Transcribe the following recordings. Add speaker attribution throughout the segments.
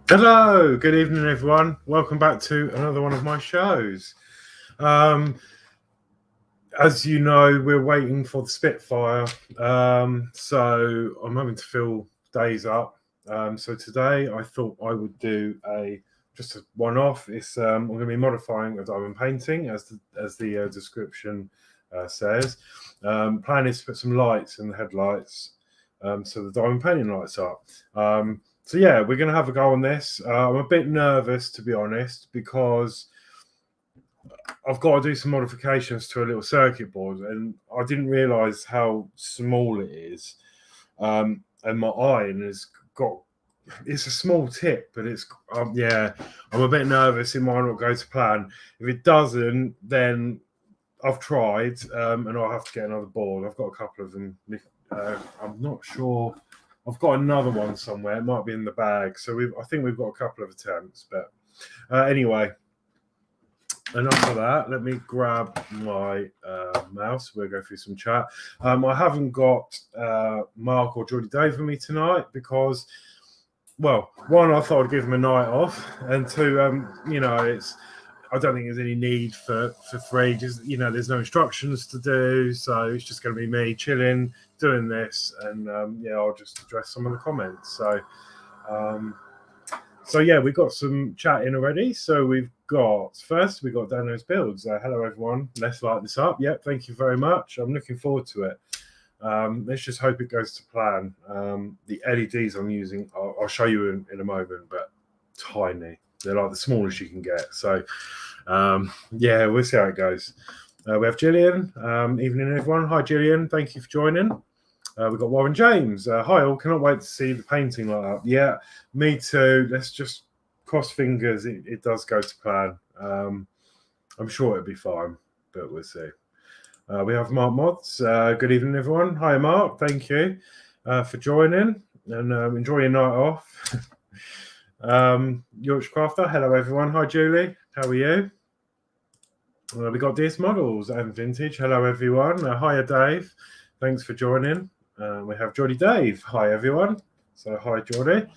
Speaker 1: Hello, good evening, everyone. Welcome back to another one of my shows. Um, as you know, we're waiting for the Spitfire, so I'm having to fill days up. So today, I thought I would do just a one-off. I'm going to be modifying a diamond painting, as the description says. Plan is to put some lights in the headlights, so the diamond painting lights up. So yeah, we're going to have a go on this. I'm a bit nervous, to be honest, because I've got to do some modifications to a little circuit board, and I didn't realise how small it is. And my iron has got, it's a small tip, but yeah, I'm a bit nervous. It might not go to plan. If it doesn't, then I've tried, and I'll have to get another board. I've got a couple of them. I'm not sure. I've got another one somewhere. It might be in the bag. So I think we've got a couple of attempts. But anyway, enough of that. Let me grab my mouse. We'll go through some chat. I haven't got Mark or Geordie Dave with me tonight because, well, one, I thought I'd give them a night off, and two, I don't think there's any need for three. Just there's no instructions to do, so it's just going to be me chilling, doing this, and I'll just address some of the comments. So yeah, we've got some chat in already. So we've got Dano's Builds. Hello everyone. Let's light this up. Yep, thank you very much. I'm looking forward to it. Let's just hope it goes to plan. The LEDs I'm using, I'll show you in a moment, but tiny. They're like the smallest you can get. So we'll see how it goes. We have Gillian. Evening everyone. Hi Gillian. Thank you for joining. We've got Warren James. Hi all. Cannot wait to see the painting light up. Yeah, me too. Let's just cross fingers. It does go to plan. I'm sure it'll be fine, but we'll see. We have Mark Mods. Good evening, everyone. Hi, Mark. Thank you for joining and enjoy your night off. Yorkshire Crafter. Hello, everyone. Hi, Julie. How are you? We got DS Models and Vintage. Hello, everyone. Hiya, Dave. Thanks for joining. We have Geordie Dave. Hi, everyone. So, hi, Geordie.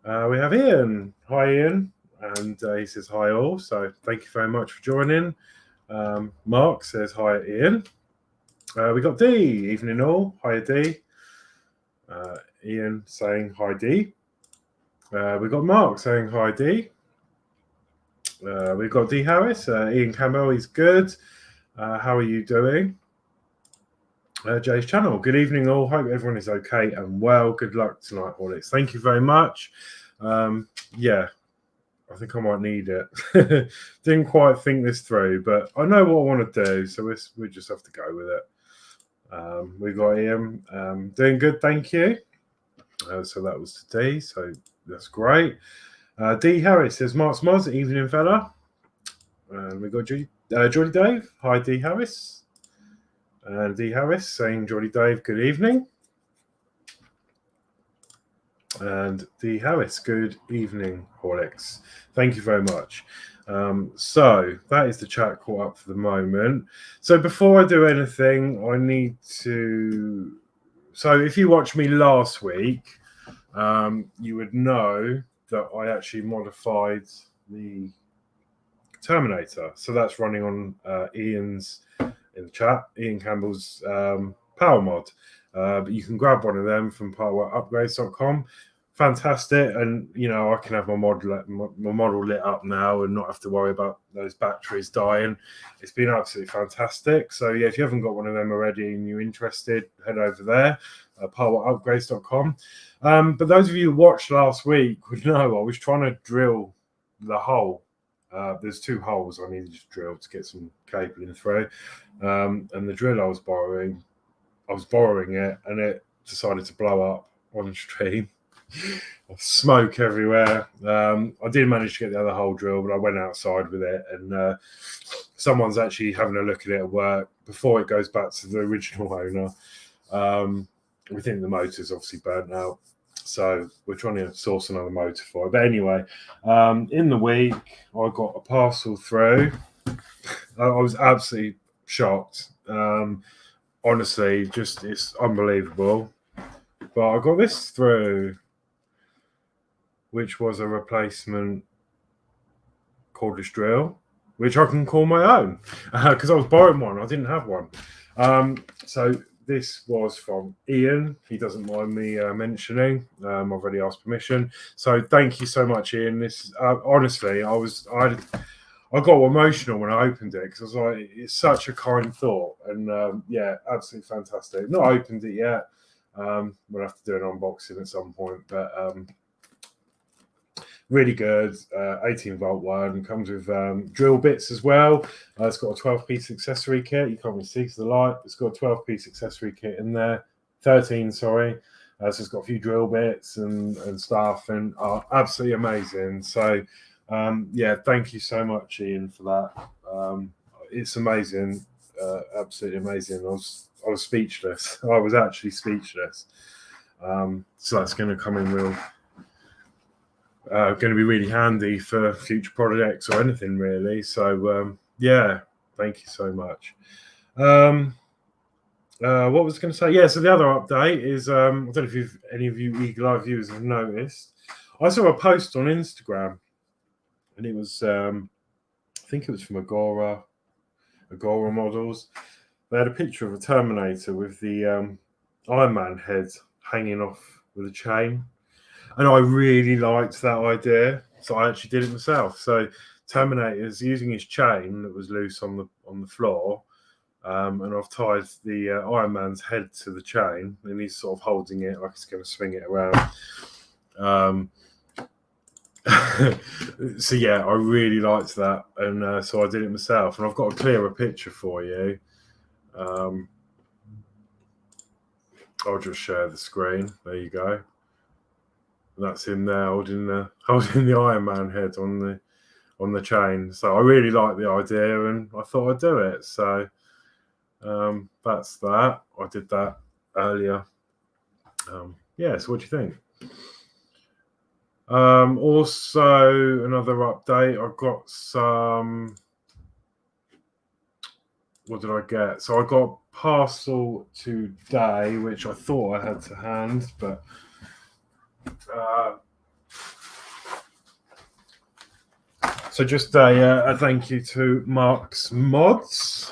Speaker 1: We have Ian. Hi, Ian. And he says hi, all. So, thank you very much for joining. Mark says hi, Ian. We got D. Evening, all. Hi, D. Ian saying hi, D. We got Mark saying hi, D. We've got D. Harris. Ian Campbell, he's good. How are you doing? Jay's channel. Good evening, all. Hope everyone is okay and well. Good luck tonight, Horlixs. Thank you very much. I think I might need it. Didn't quite think this through, but I know what I want to do, so we just have to go with it. We got Ian doing good, thank you. So that was today, so that's great. D. Harris says, Mark's Mods, evening fella. We got Geordie Dave. Hi, D. Harris. And D. Harris saying, Geordie Dave, good evening. And D. Harris, good evening, Horlixs. Thank you very much. So that is the chat caught up for the moment. So before I do anything, I need to... So if you watched me last week, you would know that I actually modified the Terminator. So that's running on Ian's in the chat, Ian Campbell's power mod. But you can grab one of them from powerupgrades.com. Fantastic, and I can have my model lit up now and not have to worry about those batteries dying. It's been absolutely fantastic. So yeah, if you haven't got one of them already and you're interested, head over there, powerupgrades.com. But those of you who watched last week would know I was trying to drill the hole. There's two holes I needed to drill to get some cabling through, and the drill I was borrowing it, and it decided to blow up on stream. Smoke everywhere. I did manage to get the other hole drilled, but I went outside with it, and someone's actually having a look at it at work before it goes back to the original owner. We think the motor's obviously burnt out, so we're trying to source another motor for it. But anyway, in the week, I got a parcel through. I was absolutely shocked. Honestly, it's unbelievable. But I got this through. which was a replacement cordless drill, which I can call my own because I was borrowing one. I didn't have one. So this was from Ian. He doesn't mind me mentioning. I've already asked permission. So thank you so much, Ian. This honestly, I got emotional when I opened it because I was like, it's such a kind thought, and yeah, absolutely fantastic. Not opened it yet. We'll have to do an unboxing at some point, but really good. 18-volt one, comes with drill bits as well. It's got a 12-piece accessory kit. You can't really see because of the light. It's got a 12-piece accessory kit in there. 13, sorry. So it's got a few drill bits and stuff, and absolutely amazing. So yeah, thank you so much, Ian, for that. It's amazing, absolutely amazing. I was speechless. I was actually speechless. So that's going to come in real. Going to be really handy for future projects or anything really. So yeah, thank you so much. What was I going to say? Yeah, so the other update is I don't know if any of you Eagle Eye viewers have noticed. I saw a post on Instagram, and it was I think it was from Agora models. They had a picture of a Terminator with the Iron Man head hanging off with a chain. And I really liked that idea, so I actually did it myself. So Terminator's using his chain that was loose on the floor, and I've tied the Iron Man's head to the chain, and he's sort of holding it like he's going to swing it around. So yeah, I really liked that, and so I did it myself. And I've got a clearer picture for you. I'll just share the screen. There you go. That's him there holding the Iron Man head on the chain. So I really like the idea, and I thought I'd do it. So that's that. I did that earlier. Yeah. So what do you think? Also, another update. I got some. What did I get? So I got a parcel today, which I thought I had to hand, but. So just a thank you to Mark's Mods.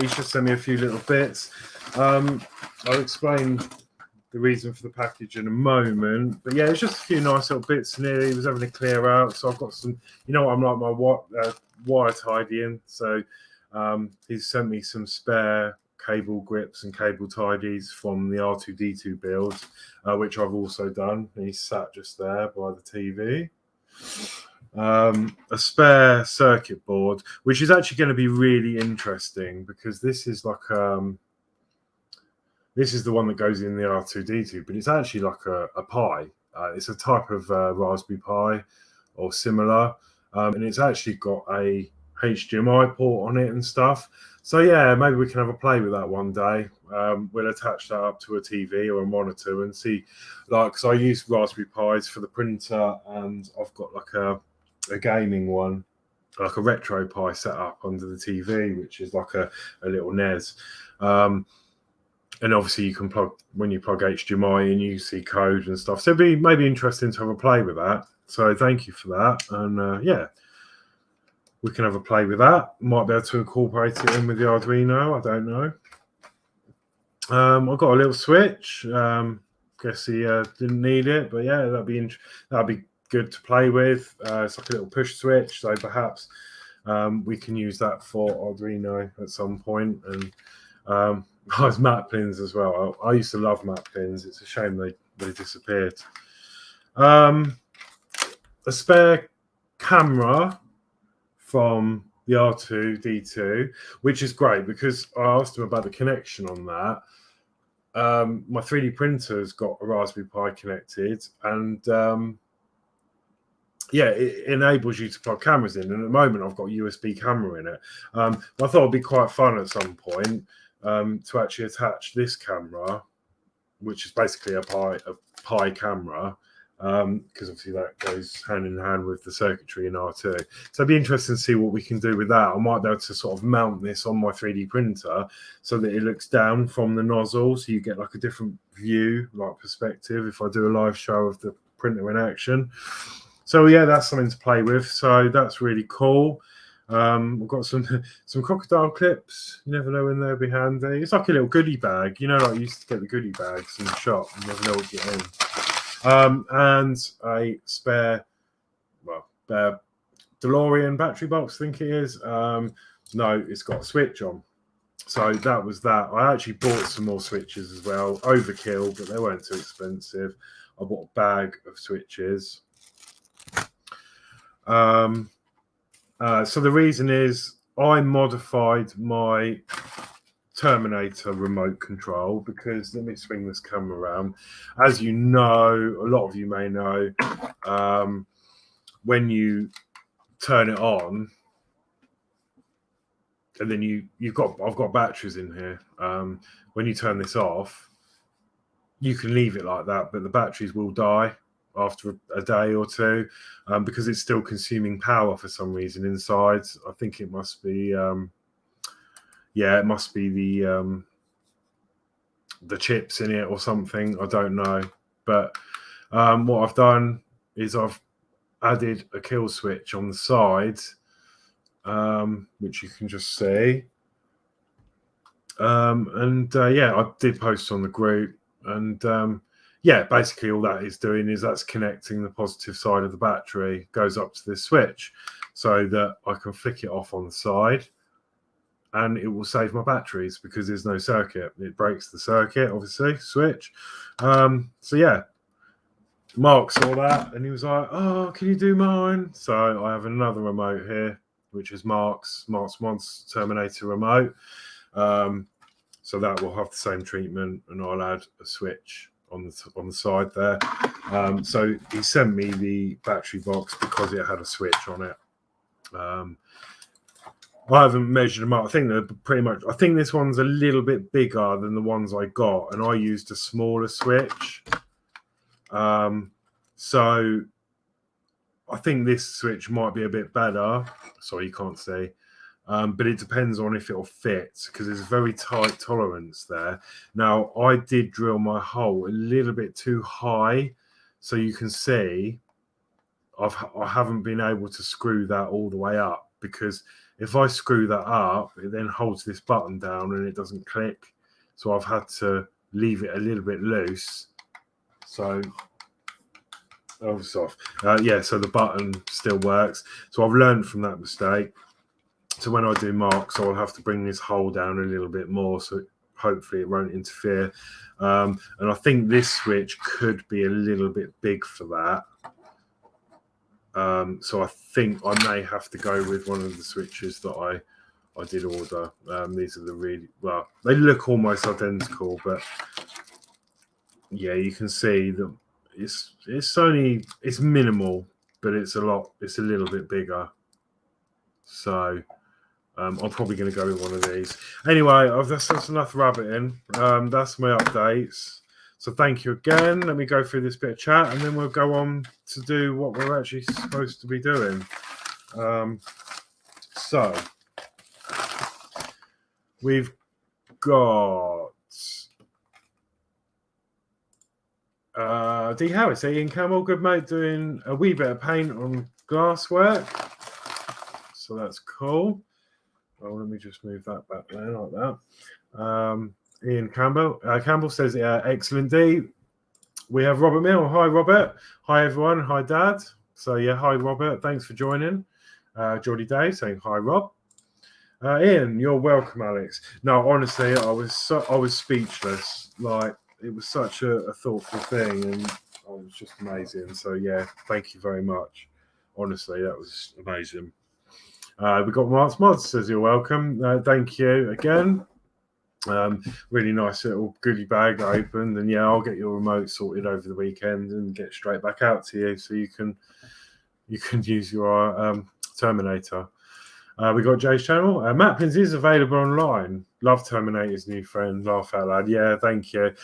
Speaker 1: He's just sent me a few little bits. I'll explain the reason for the package in a moment. But yeah, it's just a few nice little bits in here. He was having to clear out. So I've got some, you know what, I'm like my wire tidying. So he's sent me some spare cable grips and cable tidies from the R2D2 build, which I've also done. He's sat just there by the TV. A spare circuit board, which is actually going to be really interesting because this is like this is the one that goes in the R2D2, but it's actually like a Pi. It's a type of Raspberry Pi or similar, and it's actually got a HDMI port on it and stuff. So yeah, maybe we can have a play with that one day. We'll attach that up to a TV or a monitor and see, like, because I use Raspberry Pis for the printer, and I've got like a gaming one, like a retro Pi set up under the TV, which is like a little NES. And obviously you can plug, when you plug HDMI in, you see code and stuff. So it'd be maybe interesting to have a play with that. So thank you for that. And yeah, we can have a play with that. Might be able to incorporate it in with the Arduino. I don't know. I've got a little switch. Guess he didn't need it, but yeah, that'd be good to play with. It's like a little push switch, so perhaps we can use that for Arduino at some point. And there's mat pins as well. I used to love mat pins. It's a shame they disappeared. A spare camera from the R2D2, which is great because I asked him about the connection on that. My 3D printer's got a Raspberry Pi connected, and yeah, it enables you to plug cameras in. And at the moment, I've got a USB camera in it. I thought it'd be quite fun at some point to actually attach this camera, which is basically a Pi camera, because obviously that goes hand in hand with the circuitry in R2. So it'd be interesting to see what we can do with that. I might be able to sort of mount this on my 3D printer so that it looks down from the nozzle, so you get like a different view, like perspective, if I do a live show of the printer in action. So yeah, that's something to play with. So that's really cool. We've got some crocodile clips. You never know when they'll be handy. It's like a little goodie bag. You know, like you used to get the goodie bags in the shop. You never know what you get in. And a spare, DeLorean battery box, I think it is. No, it's got a switch on. So that was that. I actually bought some more switches as well. Overkill, but they weren't too expensive. I bought a bag of switches. So the reason is I modified my Terminator remote control because, let me swing this camera around. As you know, a lot of you may know, when you turn it on, and then I've got batteries in here. When you turn this off, you can leave it like that, but the batteries will die after a day or two, because it's still consuming power for some reason inside. I think it must be, it must be the chips in it or something. I don't know, but what I've done is I've added a kill switch on the side, which you can just see. I did post on the group, and basically all that is doing is that's connecting the positive side of the battery, goes up to this switch, so that I can flick it off on the side, and it will save my batteries because there's no circuit. It breaks the circuit, obviously, switch. Mark saw that and he was like, "Oh, can you do mine?" So I have another remote here, which is Mark's Mods Terminator remote. So that will have the same treatment, and I'll add a switch on the side there. So he sent me the battery box because it had a switch on it. I haven't measured them up. I think they're pretty much. I think this one's a little bit bigger than the ones I got, and I used a smaller switch. So I think this switch might be a bit better. Sorry, you can't see. But it depends on if it'll fit, because there's a very tight tolerance there. Now, I did drill my hole a little bit too high, so you can see I haven't been able to screw that all the way up, because if I screw that up, it then holds this button down and it doesn't click. So I've had to leave it a little bit loose. So so the button still works. So I've learned from that mistake. So when I do marks, I'll have to bring this hole down a little bit more, so hopefully it won't interfere. And I think this switch could be a little bit big for that. So I think I may have to go with one of the switches that I did order. These are the really, well, they look almost identical, but yeah, you can see that it's minimal, but it's a little bit bigger. So I'm probably going to go with one of these. Anyway, that's enough rabbiting. That's my updates. So thank you again. Let me go through this bit of chat, and then we'll go on to do what we're actually supposed to be doing. So we've got D. Howard saying, "Ian Camel, good mate, doing a wee bit of paint on glass work." So that's cool. Well, let me just move that back there like that. Ian Campbell says, "Excellent, D." We have Robert Mill. Hi, Robert. Hi, everyone. Hi, Dad. So yeah, hi, Robert. Thanks for joining. Geordie Day saying hi, Rob. Ian, you're welcome, Alex. No, honestly, I was speechless. Like, it was such a thoughtful thing, and it was just amazing. So yeah, thank you very much. Honestly, that was amazing. We got Mark's Mods says you're welcome. Thank you again. Really nice little goodie bag opened, and yeah, I'll get your remote sorted over the weekend and get straight back out to you, so you can use your Terminator. We got Jay's channel. Matt Pins is available online. Love Terminator's new friend. Laugh out loud. Yeah, thank you.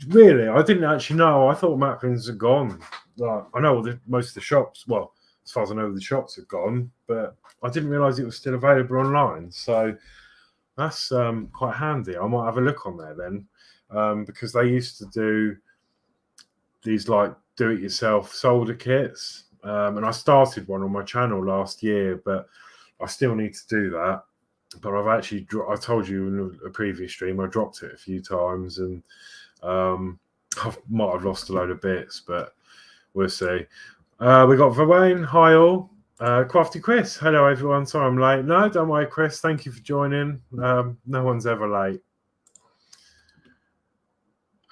Speaker 1: Really, I didn't actually know. I thought Matt Pins had gone. Like, I know most of the shops. Well, as far as I know, the shops have gone, but I didn't realise it was still available online. So that's quite handy. I might have a look on there then, because they used to do these like do-it-yourself solder kits, and I started one on my channel last year, but I still need to do that. But I've actually, I told you in a previous stream, I dropped it a few times, and I might have lost a load of bits, but we'll see. We got Verwain, hi all. Crafty Chris, hello everyone. Sorry I'm late. No, don't worry, Chris. Thank you for joining. No one's ever late.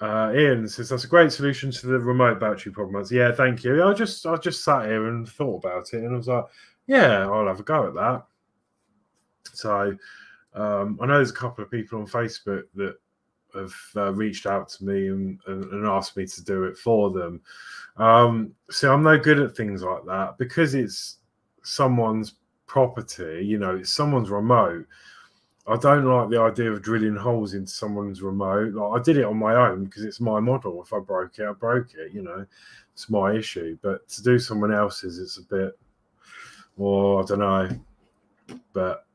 Speaker 1: Ian says that's a great solution to the remote battery problem. Yeah, thank you. I just sat here and thought about it, and I was like, yeah, I'll have a go at that. So I know there's a couple of people on Facebook that have reached out to me and asked me to do it for them. So I'm no good at things like that because it's someone's property, you know, it's someone's remote. I don't like the idea of drilling holes into someone's remote. Like, I did it on my own because it's my model. If I broke it, I broke it, you know, it's my issue. But to do someone else's, it's a bit, well, I don't know. But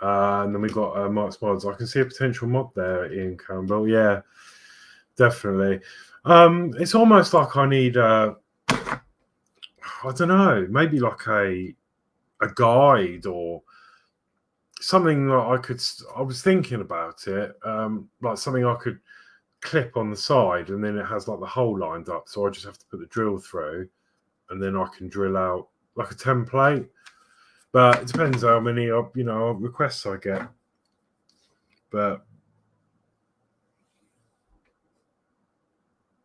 Speaker 1: and then we got Mark's Mods. I can see a potential mod there, Ian Campbell. Yeah, definitely. It's almost like I need I don't know, maybe like a guide or something that I was thinking about it, like something I could clip on the side, and then it has like the hole lined up, so I just have to put the drill through, and then I can drill out like a template. But it depends how many requests I get. But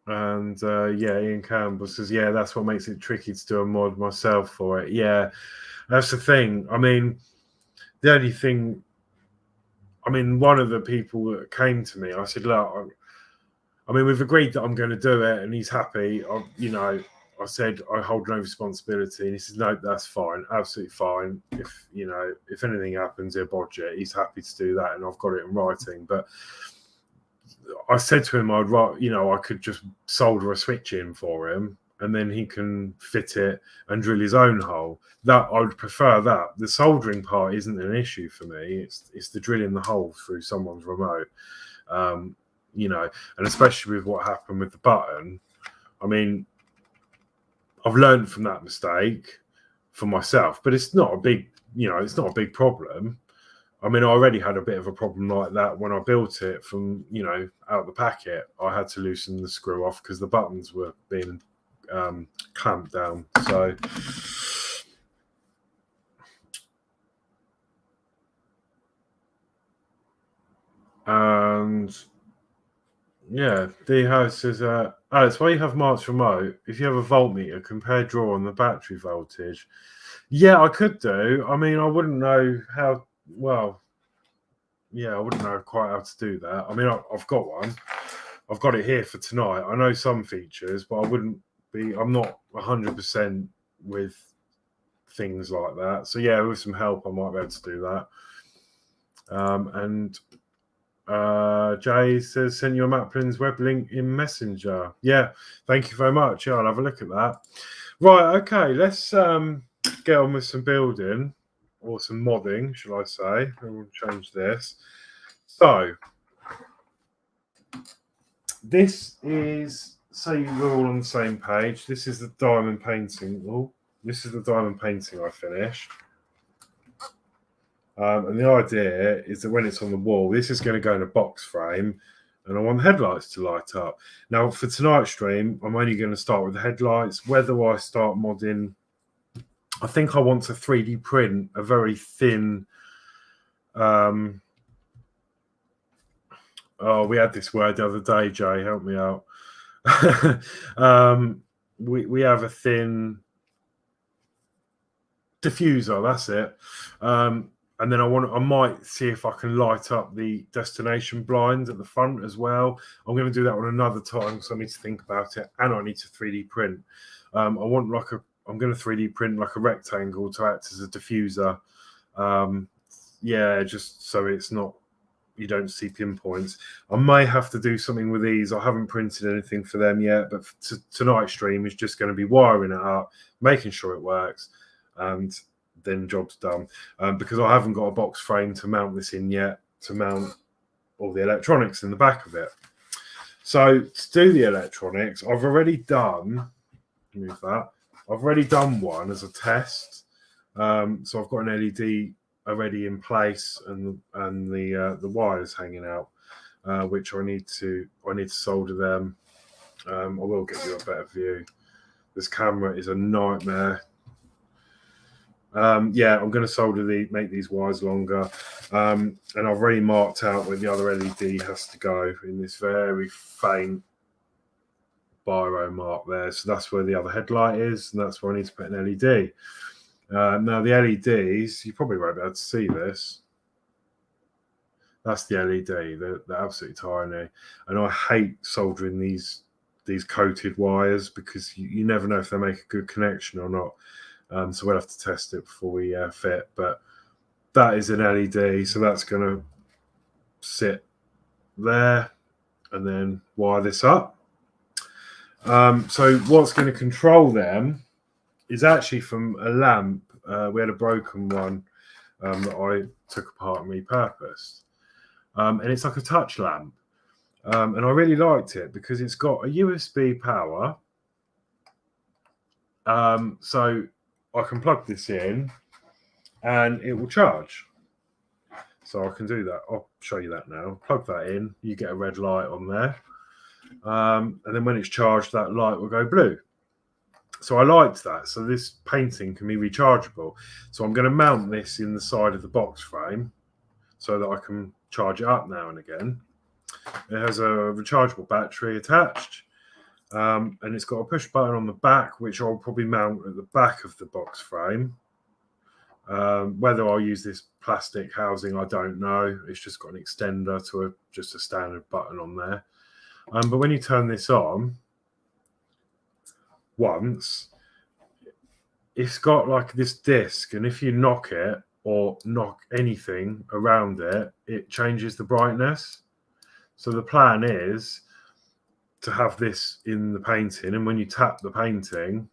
Speaker 1: and yeah, Ian Campbell says, yeah, that's what makes it tricky to do a mod myself for it. Yeah, that's the thing. I mean, the only thing, I mean, one of the people that came to me, I said, look, I mean, we've agreed that I'm going to do it, and he's happy. I said I hold no responsibility, and he says, no, that's fine, absolutely fine. If anything happens, he'll bodge it. He's happy to do that, and I've got it in writing. But I said to him, I could just solder a switch in for him, and then he can fit it and drill his own hole. That I would prefer that. The soldering part isn't an issue for me. It's the drilling the hole through someone's remote. And especially with what happened with the button. I mean, I've learned from that mistake for myself, but it's not a big, it's not a big problem. I mean, I already had a bit of a problem like that when I built it from, out the packet. I had to loosen the screw off because the buttons were being clamped down. So, and yeah, D House says, Alex, why you have Mark's remote? If you have a voltmeter, compare draw on the battery voltage. Yeah, I could do. I mean, I wouldn't know how. Well, yeah, I wouldn't know quite how to do that. I mean, I've got one. I've got it here for tonight. I know some features, but I'm not 100% with things like that. So yeah, with some help, I might be able to do that. And Jay says, send your Maplin's web link in Messenger. Yeah, thank you very much. Yeah, I'll have a look at that. Right, okay, let's get on with some building. Or some modding, shall I say. We'll change this. So, this is, say we're all on the same page. This is the diamond painting. Oh, this is the diamond painting I finished. And the idea is that when it's on the wall, this is going to go in a box frame, and I want the headlights to light up. Now, for tonight's stream, I'm only going to start with the headlights. Whether I start modding, I think I want to 3D print a very thin. We had this word the other day, Jay. Help me out. We have a thin diffuser. That's it. And then I might see if I can light up the destination blind at the front as well. I'm going to do that on another time, so I need to think about it, and I need to 3D print. I'm going to 3D print like a rectangle to act as a diffuser. Yeah, just so it's not, you don't see pinpoints. I may have to do something with these. I haven't printed anything for them yet, but tonight's stream is just going to be wiring it up, making sure it works, and then job's done. Because I haven't got a box frame to mount this in yet, to mount all the electronics in the back of it. So to do the electronics, I've already done, move that, I've already done one as a test. So I've got an LED already in place and the wires hanging out, which I need to solder them. I will give you a better view. This camera is a nightmare. Yeah, I'm going to make these wires longer, and I've already marked out where the other LED has to go in this very faint biro mark there. So that's where the other headlight is, and that's where I need to put an LED. Now the LEDs, you probably won't be able to see this. That's the LED. They're absolutely tiny, and I hate soldering these coated wires because you never know if they make a good connection or not. So we'll have to test it before we fit. But that is an LED, so that's going to sit there, and then wire this up. So what's going to control them is actually from a lamp. We had a broken one that I took apart and repurposed. And it's like a touch lamp. And I really liked it because it's got a USB power. So I can plug this in and it will charge. So I can do that. I'll show you that now. Plug that in. You get a red light on there. And then when it's charged, that light will go blue. So I liked that. So this painting can be rechargeable. So I'm going to mount this in the side of the box frame so that I can charge it up now and again. It has a rechargeable battery attached, and it's got a push button on the back, which I'll probably mount at the back of the box frame. Whether I'll use this plastic housing, I don't know. It's just got an extender to just a standard button on there. But when you turn this on once, it's got like this disc, and if you knock it or knock anything around it, it changes the brightness. So the plan is to have this in the painting, and when you tap the painting,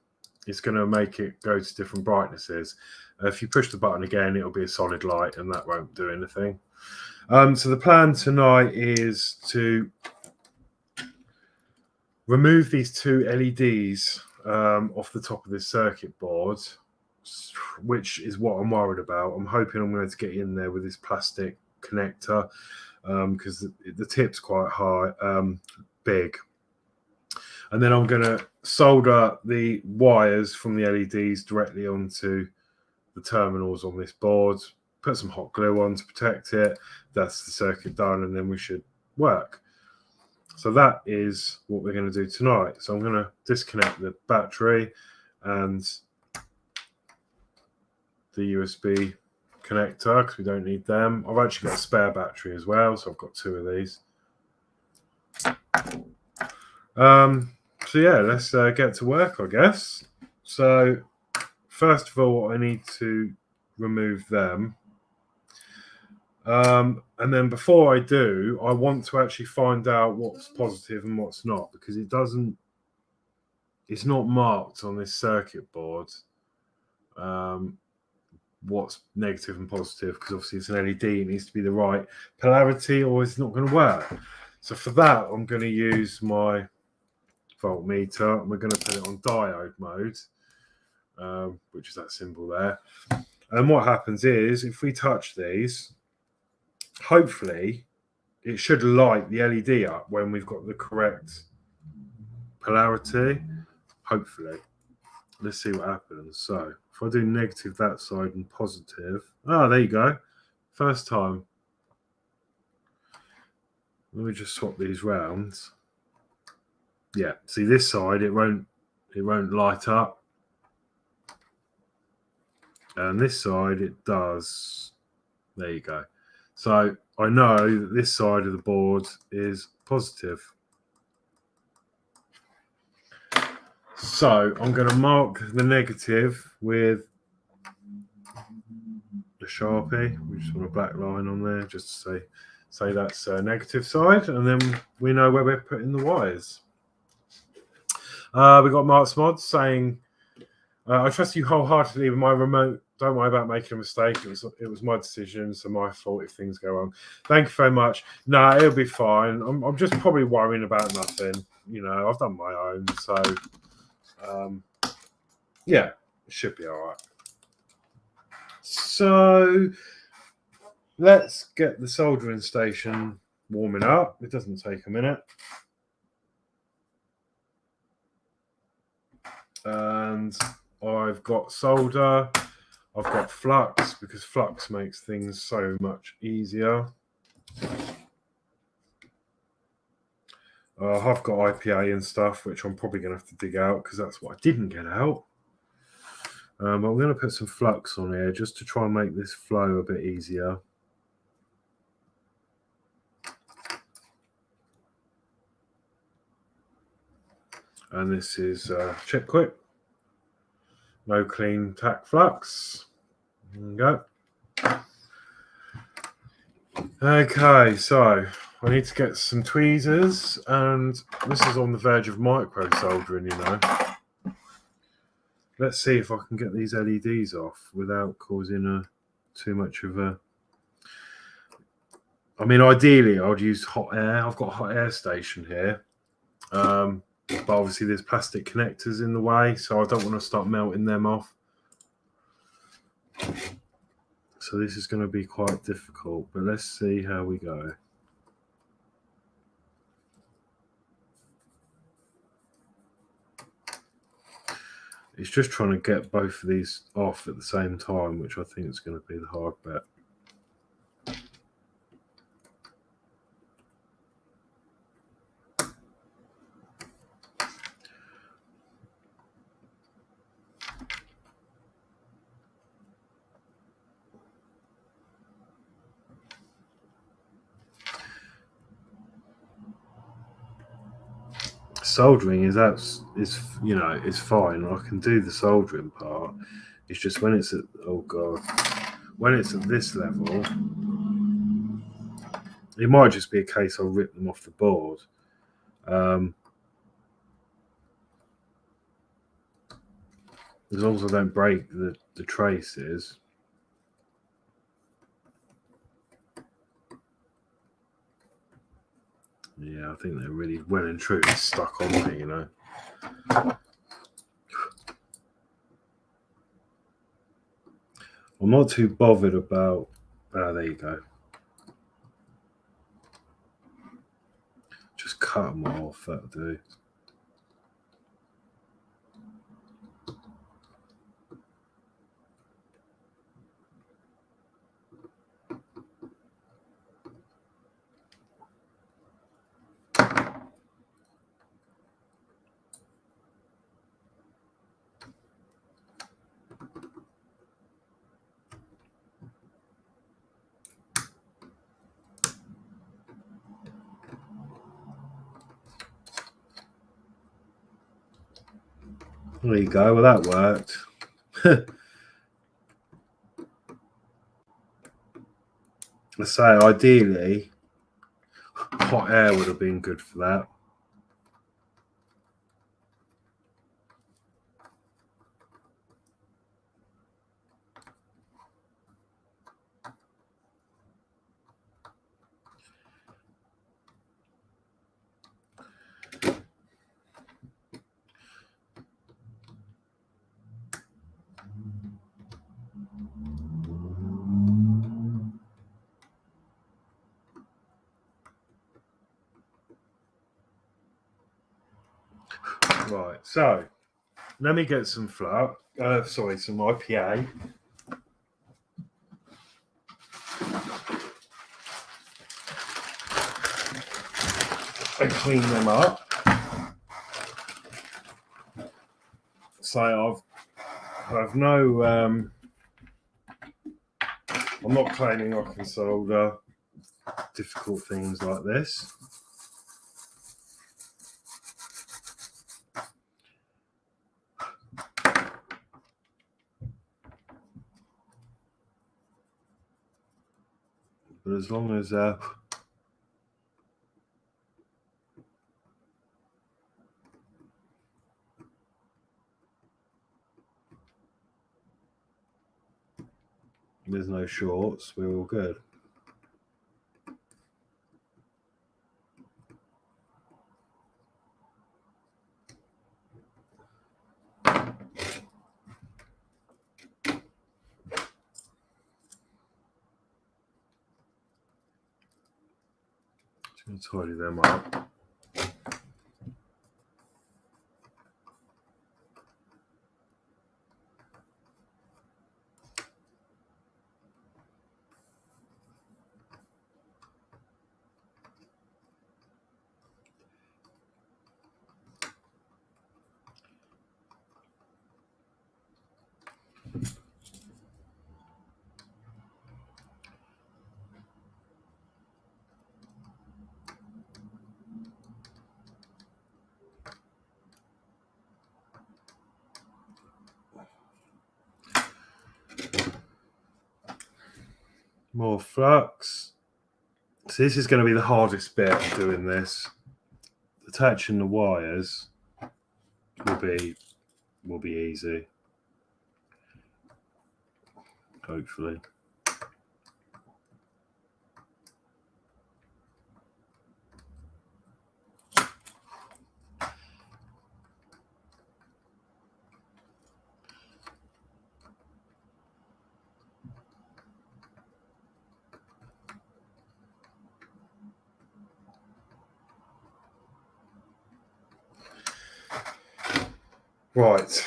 Speaker 1: it's going to make it go to different brightnesses. If you push the button again, it'll be a solid light, and that won't do anything. So the plan tonight is to remove these two LEDs off the top of this circuit board, which is what I'm worried about. I'm hoping I'm going to get in there with this plastic connector because the tip's quite high, big. And then I'm going to solder the wires from the LEDs directly onto the terminals on this board, put some hot glue on to protect it. That's the circuit done, and then we should work. So that is what we're going to do tonight. So I'm going to disconnect the battery and the USB connector because we don't need them. I've actually got a spare battery as well, so I've got two of these. So yeah, let's get to work, I guess. So first of all, I need to remove them. And then before I do, I want to actually find out what's positive and what's not, because it's not marked on this circuit board what's negative and positive, because obviously it's an LED, it needs to be the right polarity or it's not going to work. So for that, I'm going to use my voltmeter and we're going to put it on diode mode, which is that symbol there. And what happens is if we touch these, hopefully it should light the LED up when we've got the correct polarity. Hopefully. Let's see what happens. So if I do negative that side and positive, there you go. First time. Let me just swap these rounds. Yeah, see this side it won't light up. And this side it does. There you go. So I know that this side of the board is positive. So I'm going to mark the negative with the Sharpie. We just want a black line on there just to say that's a negative side, and then we know where we're putting the wires. We got Mark's Mod saying, I trust you wholeheartedly with my remote Don't worry about making a mistake. It was my decision, so my fault if things go wrong. Thank you very much. No, it'll be fine. I'm just probably worrying about nothing. You know, I've done my own, so yeah, it should be all right. So let's get the soldering station warming up. It doesn't take a minute. And I've got solder. I've got flux because flux makes things so much easier. I've got IPA and stuff, which I'm probably going to have to dig out because that's what I didn't get out. But I'm going to put some flux on here just to try and make this flow a bit easier. And this is check quick. No clean tack flux. There we go. Okay, so I need to get some tweezers, and this is on the verge of micro soldering, you know. Let's see if I can get these LEDs off without causing too much of a... I mean, ideally, I'd use hot air. I've got a hot air station here. But obviously there's plastic connectors in the way, so I don't want to start melting them off. So this is going to be quite difficult, but let's see how we go. It's just trying to get both of these off at the same time, which I think is going to be the hard bit. Soldering is you know, is fine. I can do the soldering part. It's just when it's at, oh god, when it's at this level, it might just be a case I'll rip them off the board. As long as I don't break the traces. Yeah, I think they're really well and truly stuck on me, you know. I'm not too bothered about... there you go. Just cut them off, that'll do. There you go. Well, that worked. I say, ideally, hot air would have been good for that. Right, so let me get some some IPA. And clean them up. So I've no, I'm not claiming I can solder difficult things like this. But as long as There's no shorts. We're all good. Just going to tidy them up. More flux. So this is going to be the hardest bit of doing this. Attaching the wires will be easy. Hopefully. Right.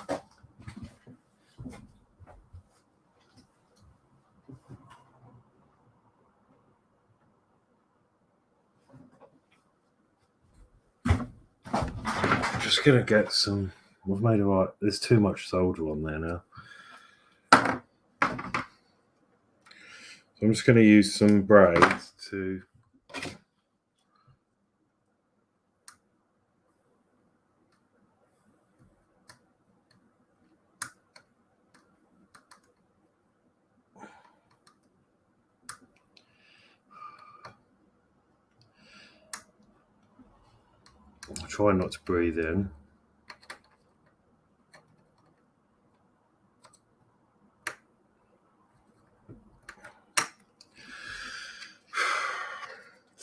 Speaker 1: I'm just going to get some... We've made a right... There's too much solder on there now. So I'm just going to use some braids to... I'll try not to breathe in.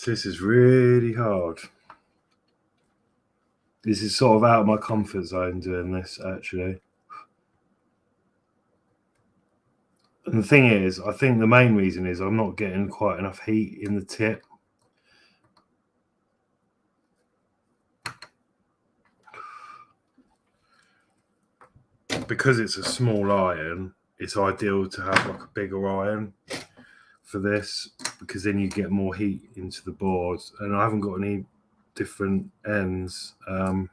Speaker 1: This is really hard. This is sort of out of my comfort zone doing this, actually. And the thing is, I think the main reason is I'm not getting quite enough heat in the tip. Because it's a small iron, it's ideal to have like a bigger iron for this, because then you get more heat into the board. And I haven't got any different ends. And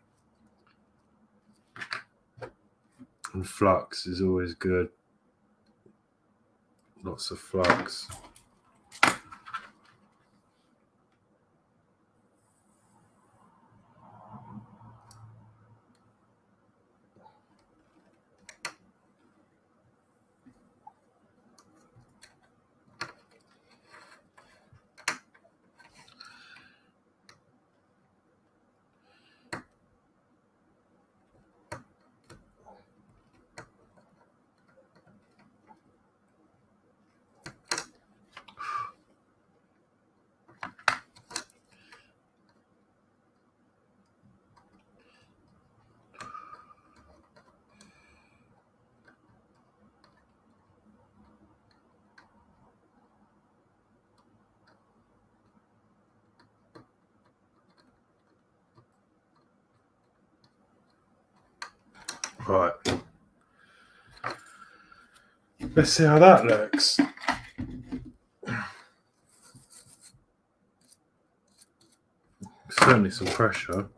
Speaker 1: flux is always good. Lots of flux. Right. Let's see how that looks. Certainly some pressure.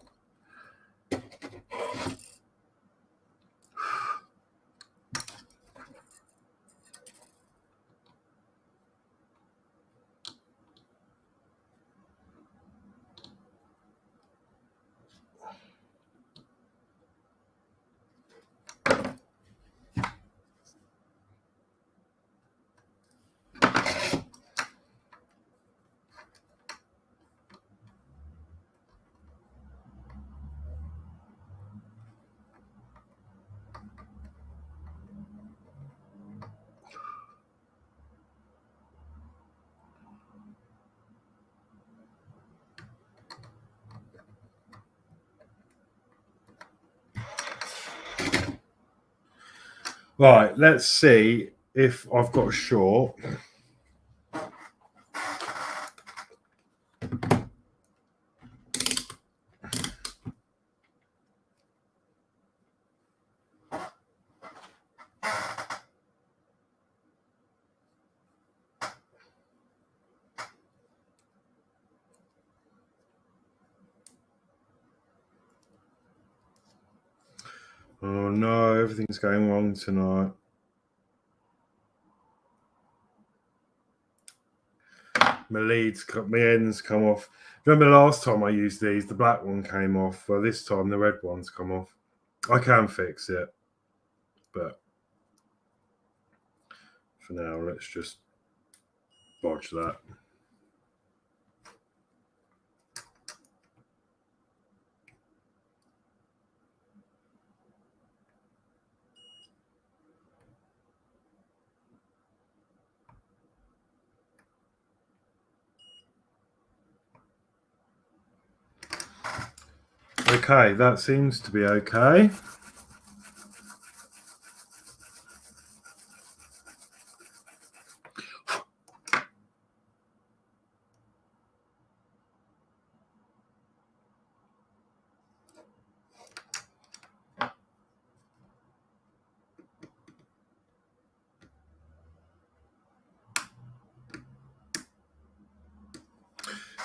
Speaker 1: Right, let's see if I've got a short. Oh no, everything's going wrong tonight. My ends come off. Remember last time I used these, the black one came off. Well, this time the red one's come off. I can fix it, but for now, let's just bodge that. Okay, that seems to be okay.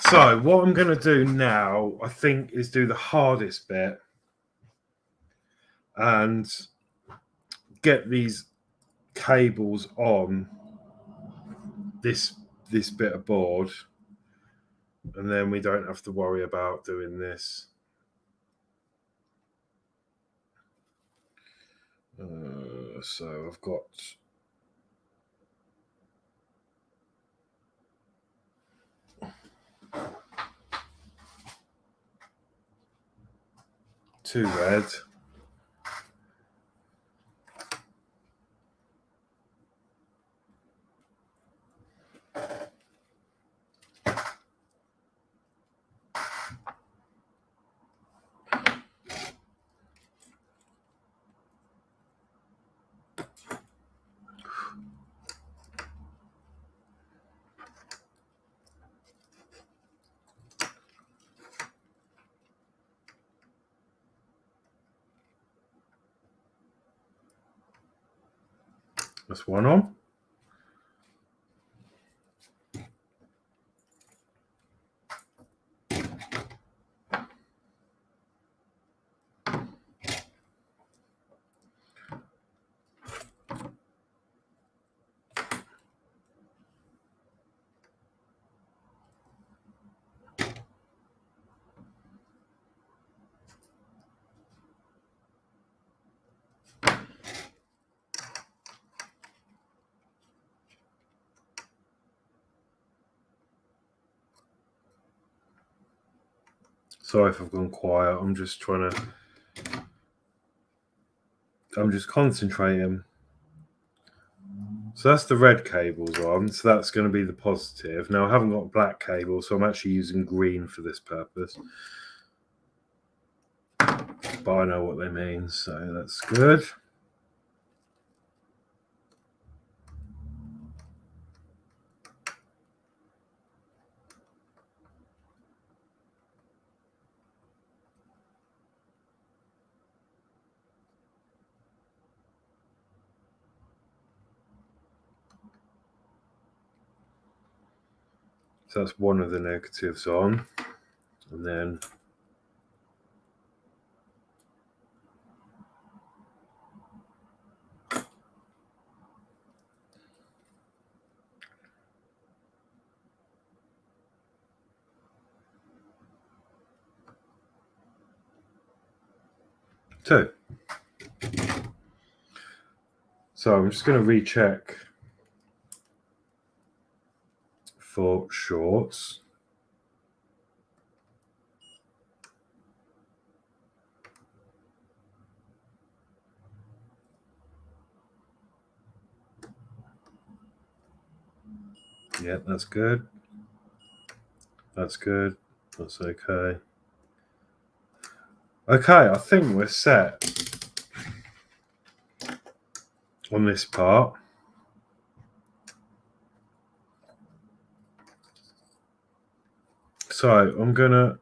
Speaker 1: So what I'm going to do now, I think, is do the hardest bit and get these cables on this bit of board, and then we don't have to worry about doing this. So I've got two red. That's one on. Sorry if I've gone quiet. I'm just concentrating. So that's the red cables on. So that's going to be the positive. Now I haven't got black cable, so I'm actually using green for this purpose. But I know what they mean, so that's good. So that's one of the negatives on. And then two. So I'm just going to recheck for shorts. Yeah, that's good. That's good. That's okay. Okay, I think we're set. on this part. So I'm gonna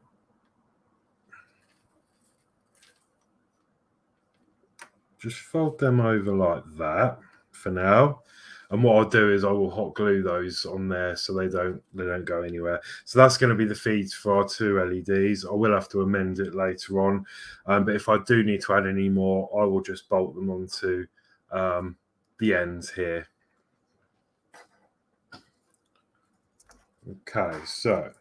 Speaker 1: just fold them over like that for now. And what I'll do is I will hot glue those on there so they don't go anywhere. So that's going to be the feeds for our 2 LEDs. I will have to amend it later on, but if I do need to add any more, I will just bolt them onto the ends here. Okay, so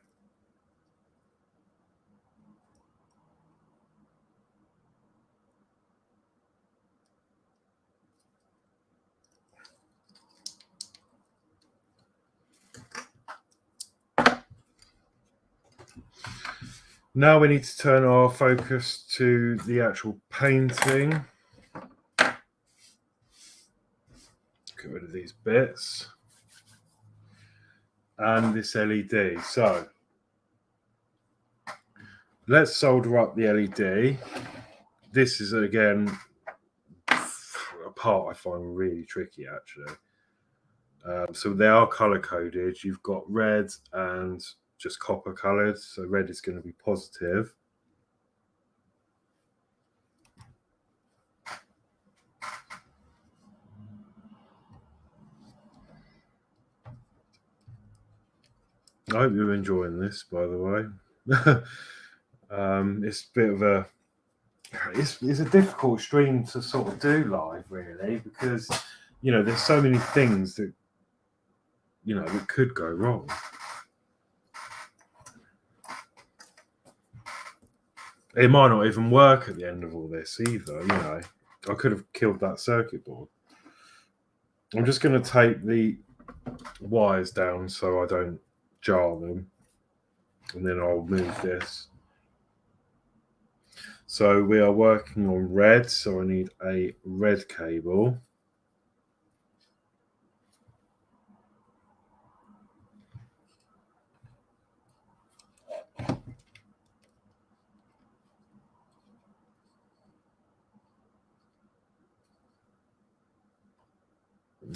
Speaker 1: now we need to turn our focus to the actual painting. Get rid of these bits. And this LED. So let's solder up the LED. This is, again, a part I find really tricky, actually. So they are color coded. You've got red and just copper colored. So red is going to be positive. I hope you're enjoying this, by the way. It's a bit of a it's a difficult stream to sort of do live, really, because there's so many things that that could go wrong. It might not even work at the end of all this either. I could have killed that circuit board. I'm just going to take the wires down so I don't jar them, and then I'll move this. So we are working on red, so I need a red cable.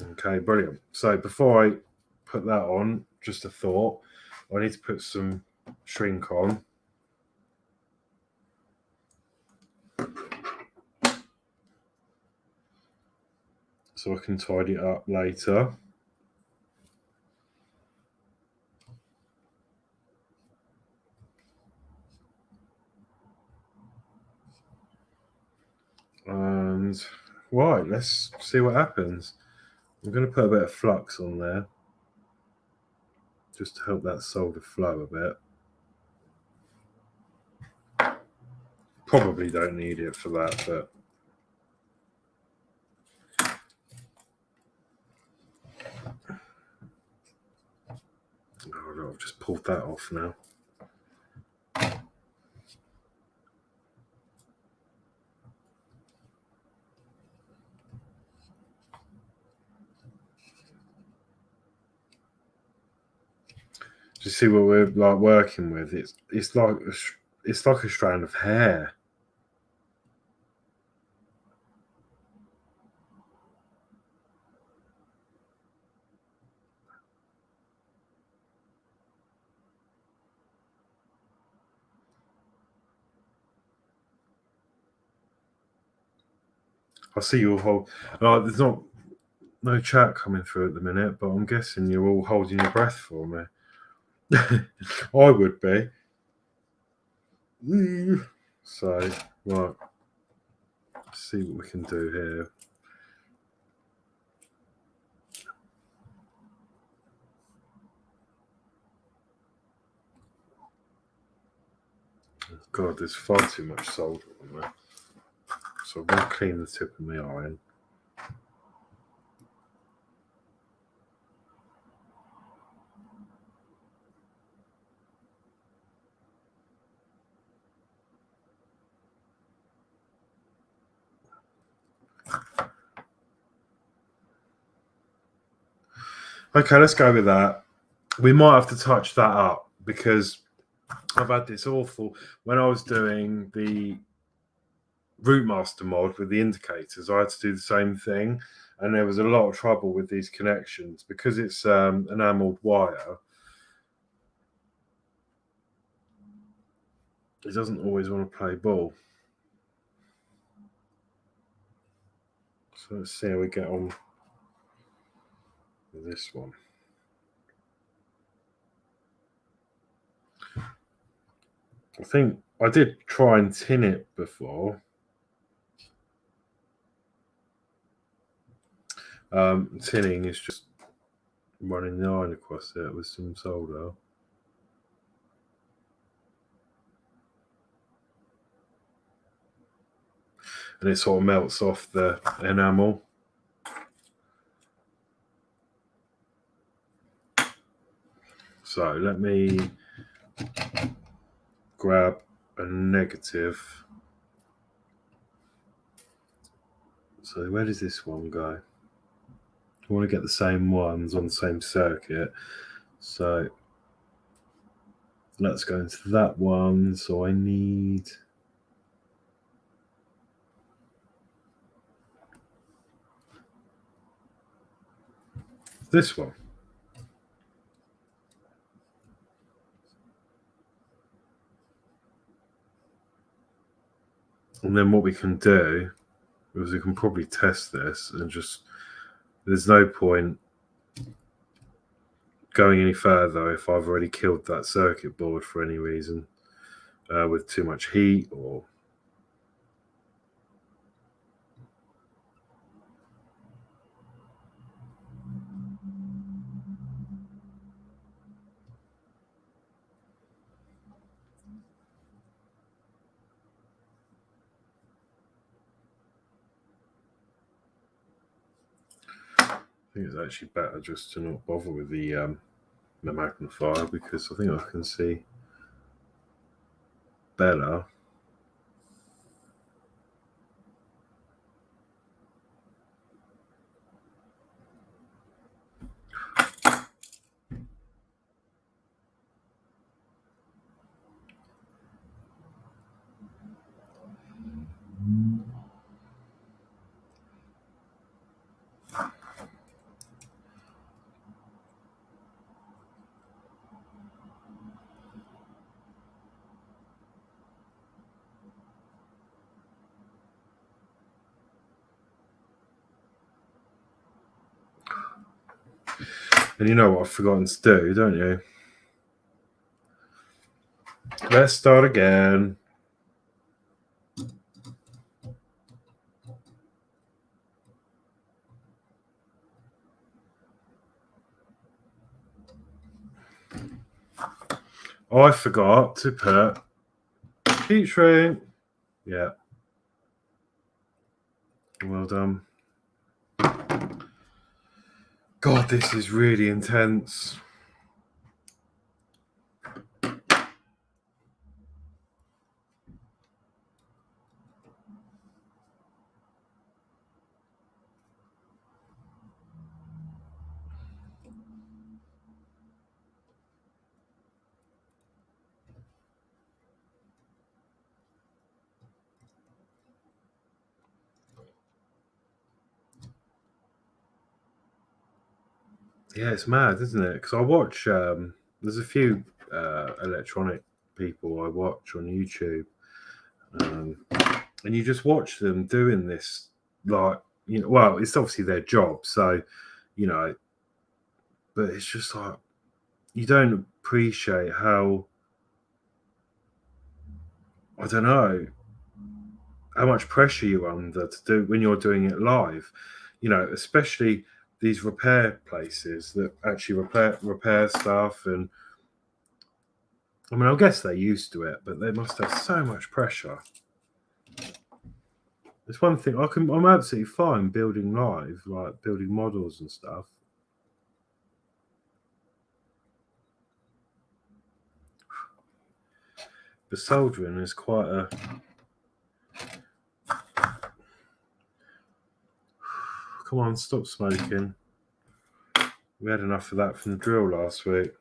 Speaker 1: Okay, brilliant. So before I put that on, just a thought, I need to put some shrink on. So I can tidy it up later. And right, let's see what happens. I'm going to put a bit of flux on there just to help that solder flow a bit. Probably don't need it for that, but I've just pulled that off now. Do you see what we're like working with? It's like a strand of hair. I see you all hold. There's no chat coming through at the minute, but I'm guessing you're all holding your breath for me. I would be. So, right. Let's see what we can do here. God, there's far too much solder on there. So I'm going to clean the tip of my iron. Okay, let's go with that. We might have to touch that up because I've had this awful. When I was doing the Routemaster mod with the indicators, I had to do the same thing, and there was a lot of trouble with these connections because it's enameled wire. It doesn't always want to play ball. So let's see how we get on with this one. I think I did try and tin it before. Tinning is just running the iron across it with some solder. And it sort of melts off the enamel. So let me grab a negative. So where does this one go? I want to get the same ones on the same circuit. So let's go into that one. So I need this one. And then what we can do is we can probably test this and just, there's no point going any further if I've already killed that circuit board for any reason with too much heat or I think it's actually better just to not bother with the magnifier because I think I can see better. And you know what I've forgotten to do, don't you? Let's start again. I forgot to put heat shrink. Yeah. Well done. God, this is really intense. Yeah, it's mad, isn't it? Because I watch, there's a few electronic people I watch on YouTube, and you just watch them doing this, like, you know, well, it's obviously their job, so, you know, but it's just like, you don't appreciate how, I don't know, how much pressure you're under to do when you're doing it live, you know, especially these repair places that actually repair stuff. And I mean, I guess they're used to it, but they must have so much pressure. It's one thing I'm absolutely fine building live, like building models and stuff. But soldering is quite a, come on, stop smoking. We had enough of that from the drill last week.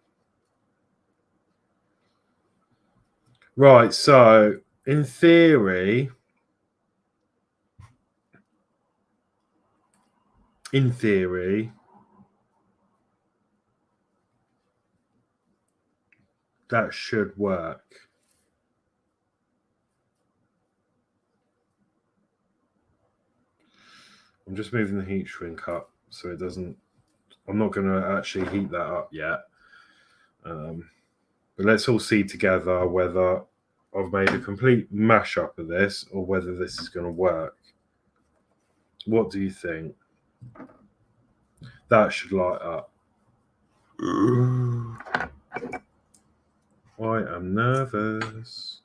Speaker 1: Right, so in theory, in theory, that should work. I'm just moving the heat shrink up so it doesn't. I'm not going to actually heat that up yet. But let's all see together whether I've made a complete mash up of this or whether this is going to work. What do you think? That should light up. I am nervous.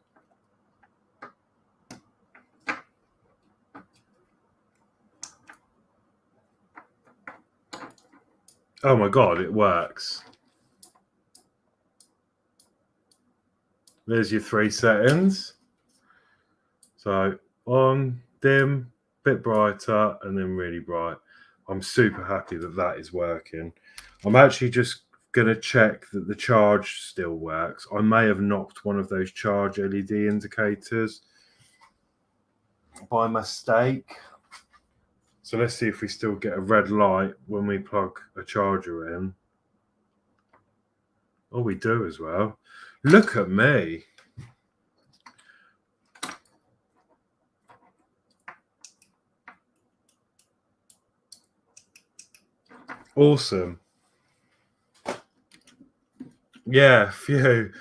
Speaker 1: Oh my God, it works. There's your 3 settings. So on, dim, bit brighter, and then really bright. I'm super happy that that is working. I'm actually just going to check that the charge still works. I may have knocked one of those charge LED indicators by mistake. So let's see if we still get a red light when we plug a charger in. Oh, we do as well. Look at me. Awesome. Yeah, phew.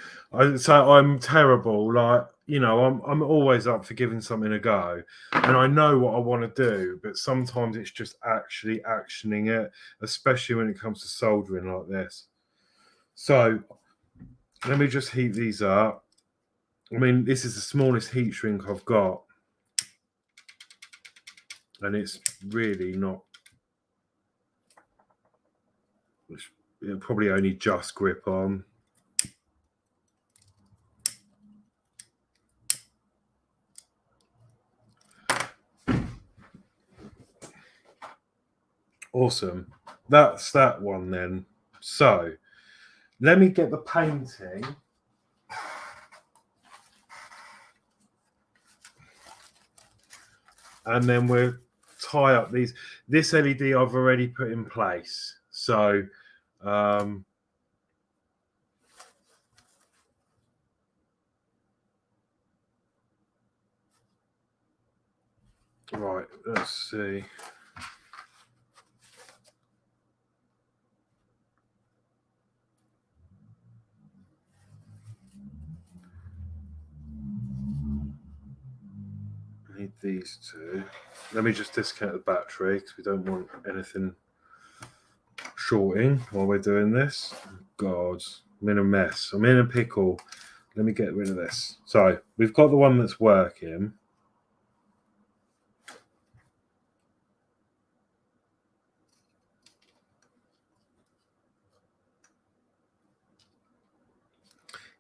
Speaker 1: So I'm terrible. Like, you know, I'm always up for giving something a go, and I know what I want to do, but sometimes it's just actually actioning it, especially when it comes to soldering like this. So let me just heat these up. I mean, this is the smallest heat shrink I've got, and it's really not. It'll probably only just grip on. Awesome. That's that one then. So let me get the painting. And then we'll tie up these. This LED I've already put in place. So right, let's see. I need these two. Let me just disconnect the battery because we don't want anything shorting while we're doing this. God, I'm in a mess. I'm in a pickle. Let me get rid of this. So we've got the one that's working.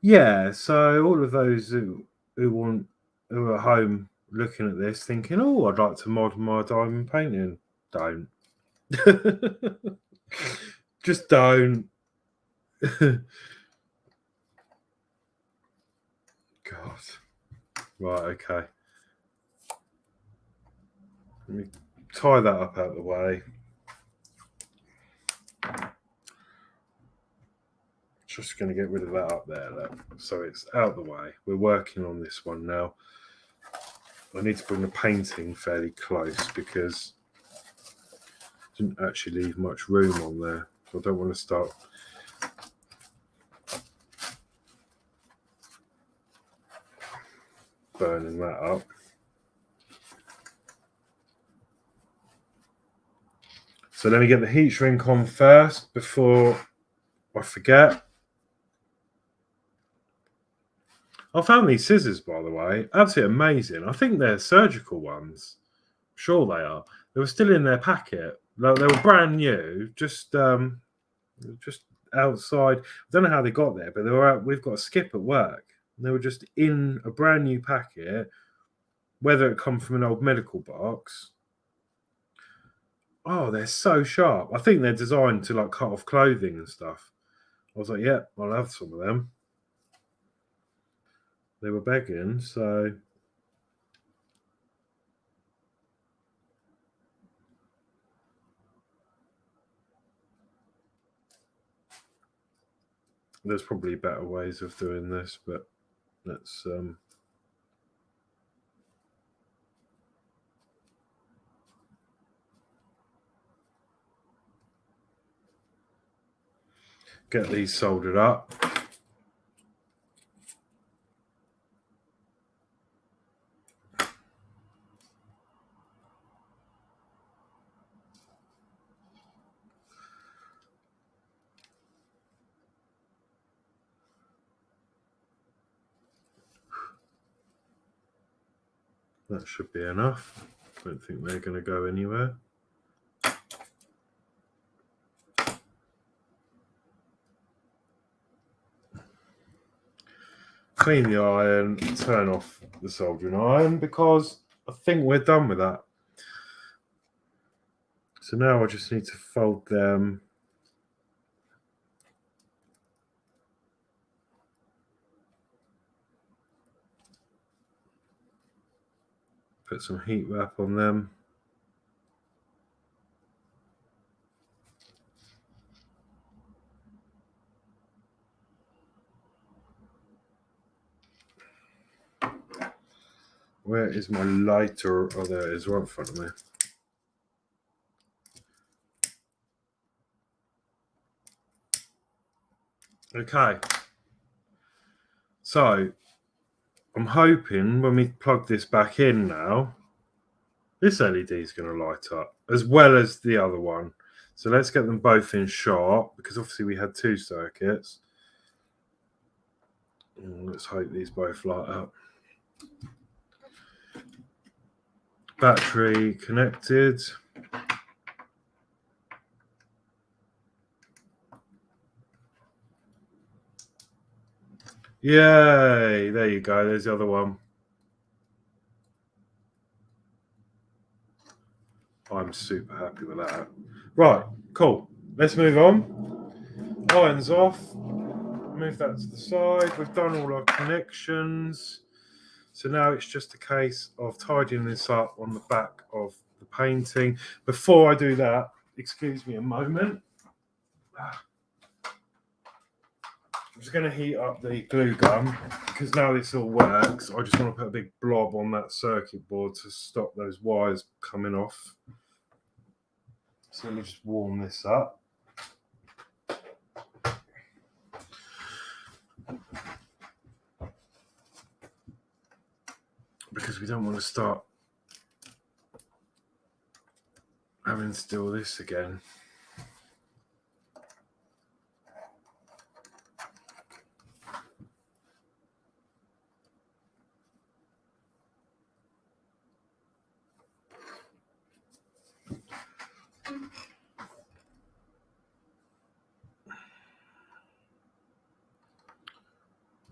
Speaker 1: Yeah, so all of those who are at home looking at this thinking, oh, I'd like to mod my diamond painting. Don't. Just don't. God. Right, okay. Let me tie that up out of the way. Just going to get rid of that up there, look. So it's out of the way. We're working on this one now. I need to bring the painting fairly close because I didn't actually leave much room on there. So I don't want to start burning that up. So let me get the heat shrink on first before I forget. I found these scissors, by the way, absolutely amazing. I think they're surgical ones. I'm sure they are. They were still in their packet. Like, they were brand new, just outside. I don't know how they got there, but they were out. We've got a skip at work. And they were just in a brand new packet, whether it come from an old medical box. Oh, they're so sharp. I think they're designed to like cut off clothing and stuff. I was like, yeah, I'll have some of them. They were begging, so There's probably better ways of doing this, but let's get these soldered up. That should be enough. Don't think they're going to go anywhere. Clean the iron, turn off the soldering iron, because I think we're done with that. So now I just need to fold them. Put some heat wrap on them. Where is my lighter? Oh, there it is, right in front of me. Okay. So, I'm hoping when we plug this back in now, this LED is going to light up, as well as the other one. So let's get them both in sharp, because obviously we had 2 circuits. And let's hope these both light up. Battery connected. Yay! There you go. There's the other one. I'm super happy with that. Right, cool. Let's move on. Iron's off. Move that to the side. We've done all our connections. So now it's just a case of tidying this up on the back of the painting. Before I do that, excuse me a moment. I'm just going to heat up the glue gun, because now this all works. I just want to put a big blob on that circuit board to stop those wires coming off. So let me just warm this up. Because we don't want to start having to do all this again.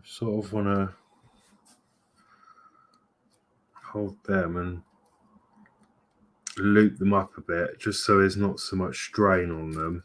Speaker 1: Sort of want to hold them and loop them up a bit, just so there's not so much strain on them.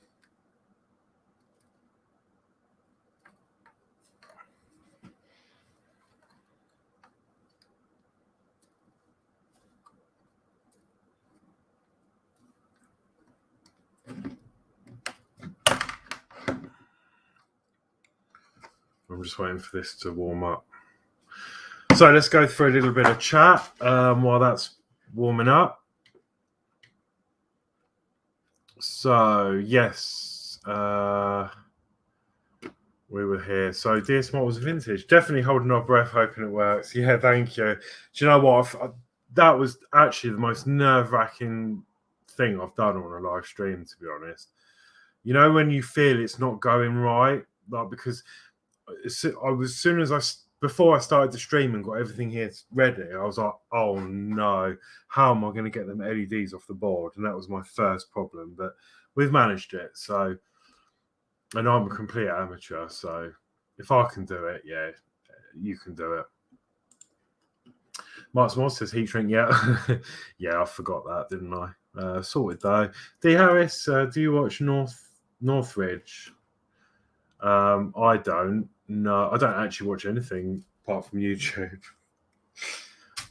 Speaker 1: I'm just waiting for this to warm up. So let's go through a little bit of chat while that's warming up. So, yes, we were here. So, Dear Smart was vintage. Definitely holding our breath, hoping it works. Yeah, thank you. Do you know what? That was actually the most nerve-wracking thing I've done on a live stream, to be honest. You know, when you feel it's not going right, like, because before I started the stream and got everything here ready, I was like, oh no, how am I going to get them LEDs off the board? And that was my first problem, but we've managed it. So, and I'm a complete amateur, so if I can do it, yeah, you can do it. Mark Moss says heat shrink, yeah. Yeah, I forgot that, didn't I? Sorted though. D Harris, do you watch Northridge? I don't. No, I don't actually watch anything apart from YouTube.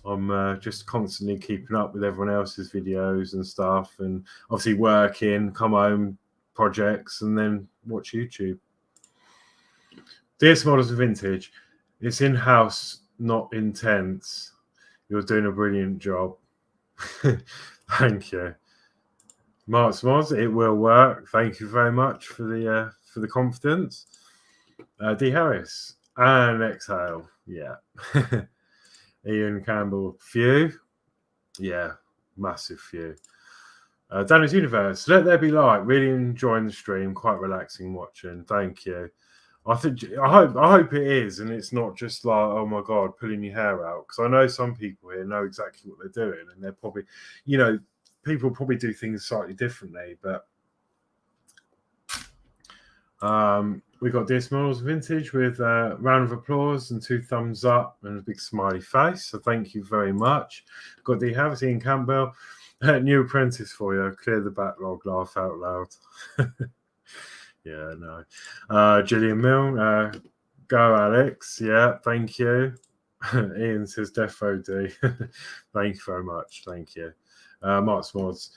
Speaker 1: I'm just constantly keeping up with everyone else's videos and stuff, and obviously working, come home, projects, and then watch YouTube. DS Models Vintage, it's in-house, not intense. You're doing a brilliant job. Thank you. Mark's Mods, it will work. Thank you very much for the confidence. D Harris and Exhale, yeah. Ian Campbell, few, yeah, massive few. Danny's Universe, Let There Be Light. Really enjoying the stream, quite relaxing watching. Thank you. I hope it is, and it's not just like, oh my god, pulling your hair out. Because I know some people here know exactly what they're doing, and they're probably, people probably do things slightly differently. But we got DS Models Vintage with a round of applause and 2 thumbs up and a big smiley face. So thank you very much. Got the Harris, Ian Campbell, new apprentice for you. Clear the backlog. Laugh out loud. Yeah, no. Gillian Mill, go Alex. Yeah, thank you. Ian says Defo D. Thank you very much. Thank you. Mark Smods,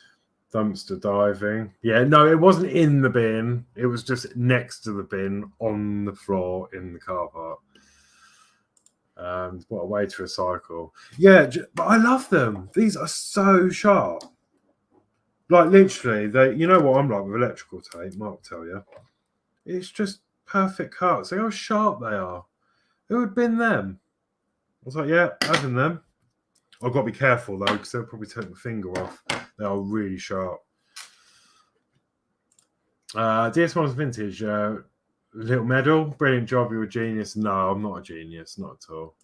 Speaker 1: dumpster diving. Yeah, no, it wasn't in the bin. It was just next to the bin on the floor in the car park. What a way to recycle. Yeah, but I love them. These are so sharp. Like literally, you know what I'm like with electrical tape, Mark will tell you. It's just perfect cuts. See how sharp they are. Who would bin them? I was like, yeah, having them. I've got to be careful though, because they'll probably take my finger off. They are really sharp. DS Models Vintage, little medal. Brilliant job, you're a genius. No, I'm not a genius, not at all.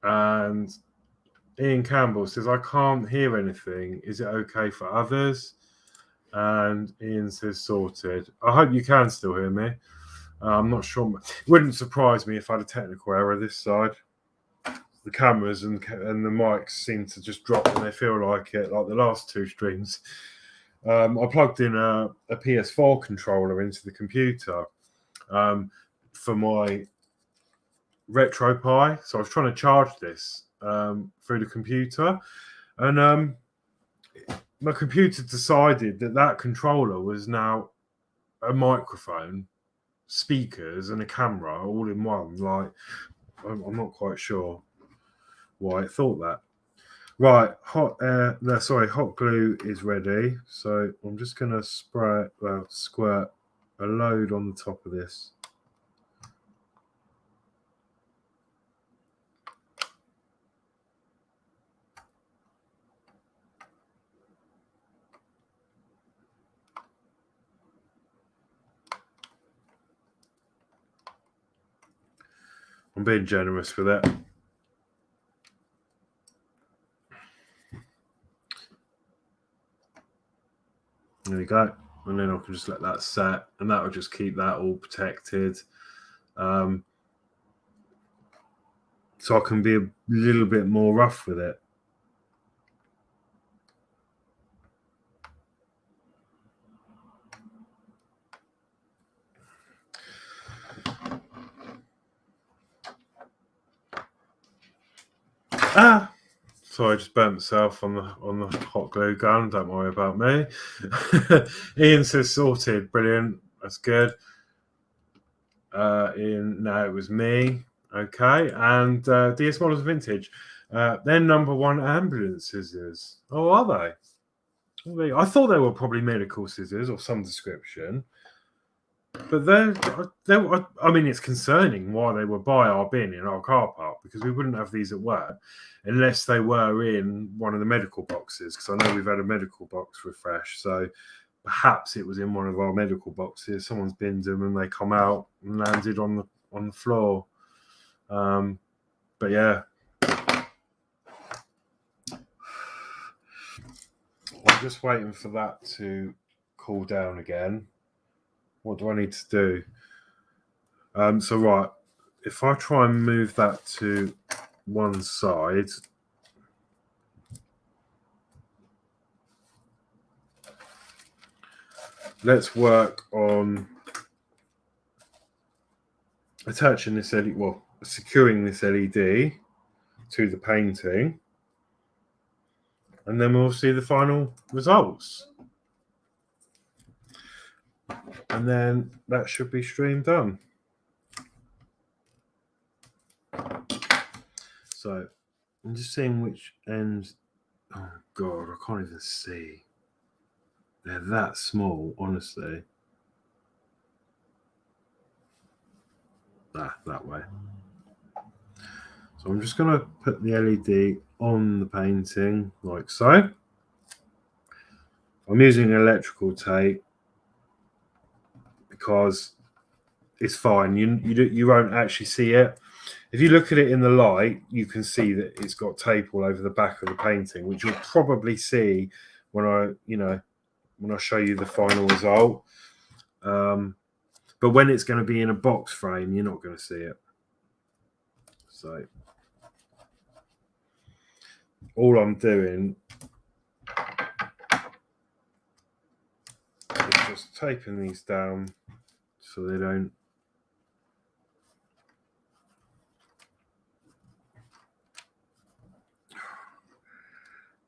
Speaker 1: And Ian Campbell says, I can't hear anything. Is it okay for others? And Ian says, sorted. I hope you can still hear me. I'm not sure. It wouldn't surprise me if I had a technical error this side. The cameras and the mics seem to just drop when they feel like it, like the last 2 streams. I plugged in a PS4 controller into the computer for my RetroPie. So I was trying to charge this through the computer. And my computer decided that controller was now a microphone, speakers, and a camera all in one. Like, I'm not quite sure why it thought that. Right, hot glue is ready. So I'm just going to squirt a load on the top of this. I'm being generous with it. There we go. And then I can just let that set, and that will just keep that all protected. So I can be a little bit more rough with it. Sorry, I just burnt myself on the hot glue gun. Don't worry about me. Ian says sorted. Brilliant. That's good. Ian, no, it was me. Okay. And DS Models Vintage. They're number 1 ambulance scissors. Oh, are they? I thought they were probably medical scissors of some description. But I mean, it's concerning why they were by our bin in our car park, because we wouldn't have these at work unless they were in one of the medical boxes, because I know we've had a medical box refresh. So perhaps it was in one of our medical boxes. Someone's binned them and they come out and landed on the floor. But yeah. I'm just waiting for that to cool down again. What do I need to do? So right, if I try and move that to one side, let's work on attaching this LED, well, securing this LED to the painting, and then we'll see the final results. and then that should be stream done. So I'm just seeing which ends. Oh God, I can't even see. They're that small, honestly. That way. So I'm just going to put the LED on the painting like so. I'm using electrical tape because it's fine. You won't actually see it. If you look at it in the light, you can see that it's got tape all over the back of the painting, which you'll probably see when I show you the final result. But when it's going to be in a box frame, you're not going to see it. So all I'm doing is just taping these down so they don't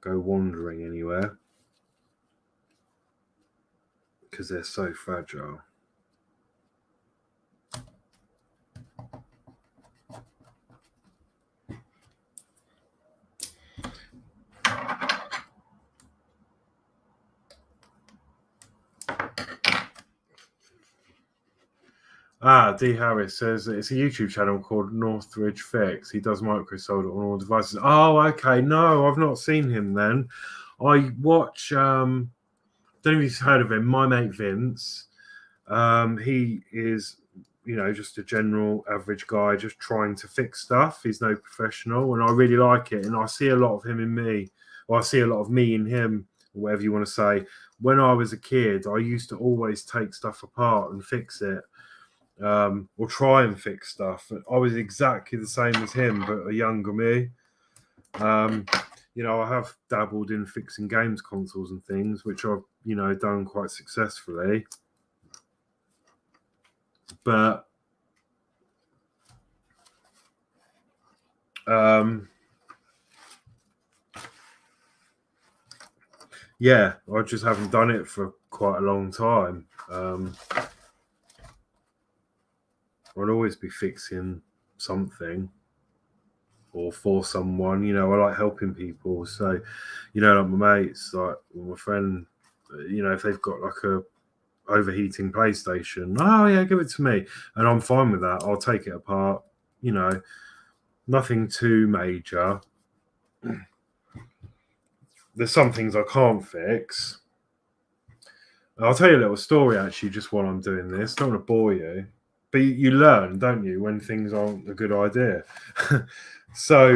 Speaker 1: go wandering anywhere because they're so fragile. D. Harris says it's a YouTube channel called Northridge Fix. He does micro solder on all devices. Oh, okay. No, I've not seen him then. I watch, don't know if you've heard of him, My Mate Vince. He is, just a general average guy just trying to fix stuff. He's no professional, and I really like it. And I see a lot of him in me, or I see a lot of me in him, or whatever you want to say. When I was a kid, I used to always take stuff apart and fix it. Or try and fix stuff. I was exactly the same as him, but a younger me. I have dabbled in fixing games consoles and things, which I've, done quite successfully. But yeah, I just haven't done it for quite a long time. I'd always be fixing something or for someone. I like helping people. So, like my mates, like my friend, if they've got like a overheating PlayStation, oh yeah, give it to me. And I'm fine with that. I'll take it apart, nothing too major. There's some things I can't fix. I'll tell you a little story actually, just while I'm doing this. Don't want to bore you. But you learn, don't you, when things aren't a good idea. So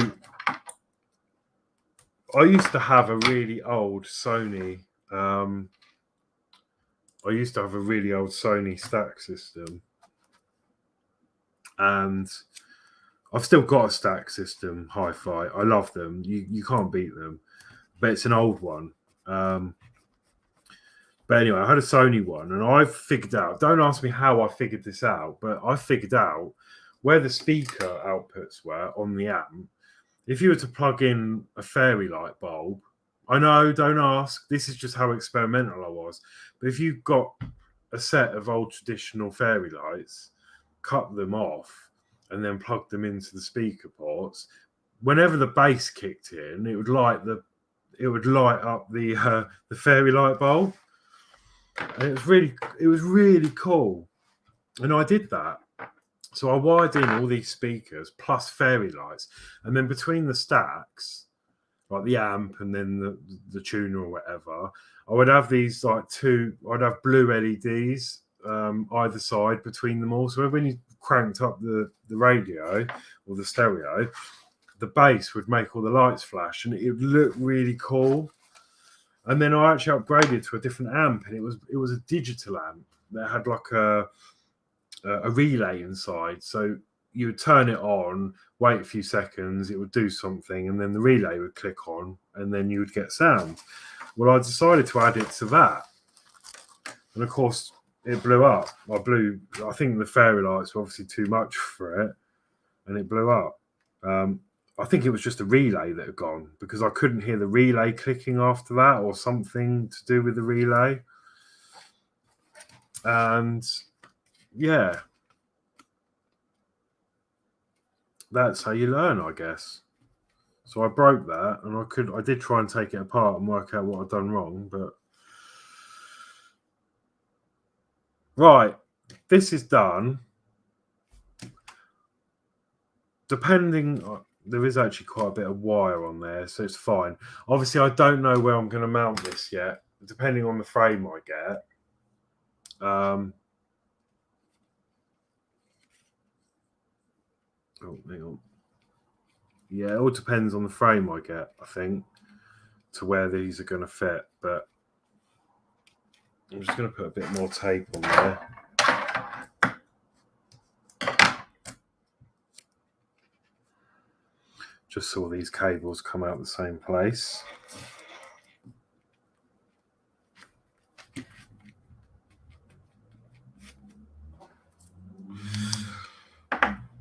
Speaker 1: I used to have a really old Sony. Stack system, and I've still got a stack system, hi-fi. I love them. You can't beat them, but it's an old one. But anyway, I had a Sony one, and I figured out, don't ask me how I figured this out, but I figured out where the speaker outputs were on the amp. If you were to plug in a fairy light bulb, I know, don't ask, this is just how experimental I was, but if you've got a set of old traditional fairy lights, cut them off, and then plug them into the speaker ports, whenever the bass kicked in, it would light up the fairy light bulb. And it was really cool. And I did that. So I wired in all these speakers plus fairy lights. And then between the stacks, like the amp and then the tuner or whatever, I would have these I'd have blue LEDs either side between them all. So when you cranked up the radio or the stereo, the bass would make all the lights flash and it would look really cool. And then I actually upgraded to a different amp, and it was a digital amp that had like a relay inside. So you would turn it on, wait a few seconds, it would do something, and then the relay would click on, and then you would get sound. Well, I decided to add it to that, and of course it blew up. I think the fairy lights were obviously too much for it, and it blew up. I think it was just a relay that had gone because I couldn't hear the relay clicking after that, or something to do with the relay. And yeah, that's how you learn, I guess. So I broke that, and I did try and take it apart and work out what I'd done wrong, but right, this is done. Depending, there is actually quite a bit of wire on there, so it's fine. Obviously, I don't know where I'm going to mount this yet, depending on the frame I get. Oh, hang on. Yeah, it all depends on the frame I get, I think, to where these are going to fit. But I'm just going to put a bit more tape on there. Just so these cables come out the same place.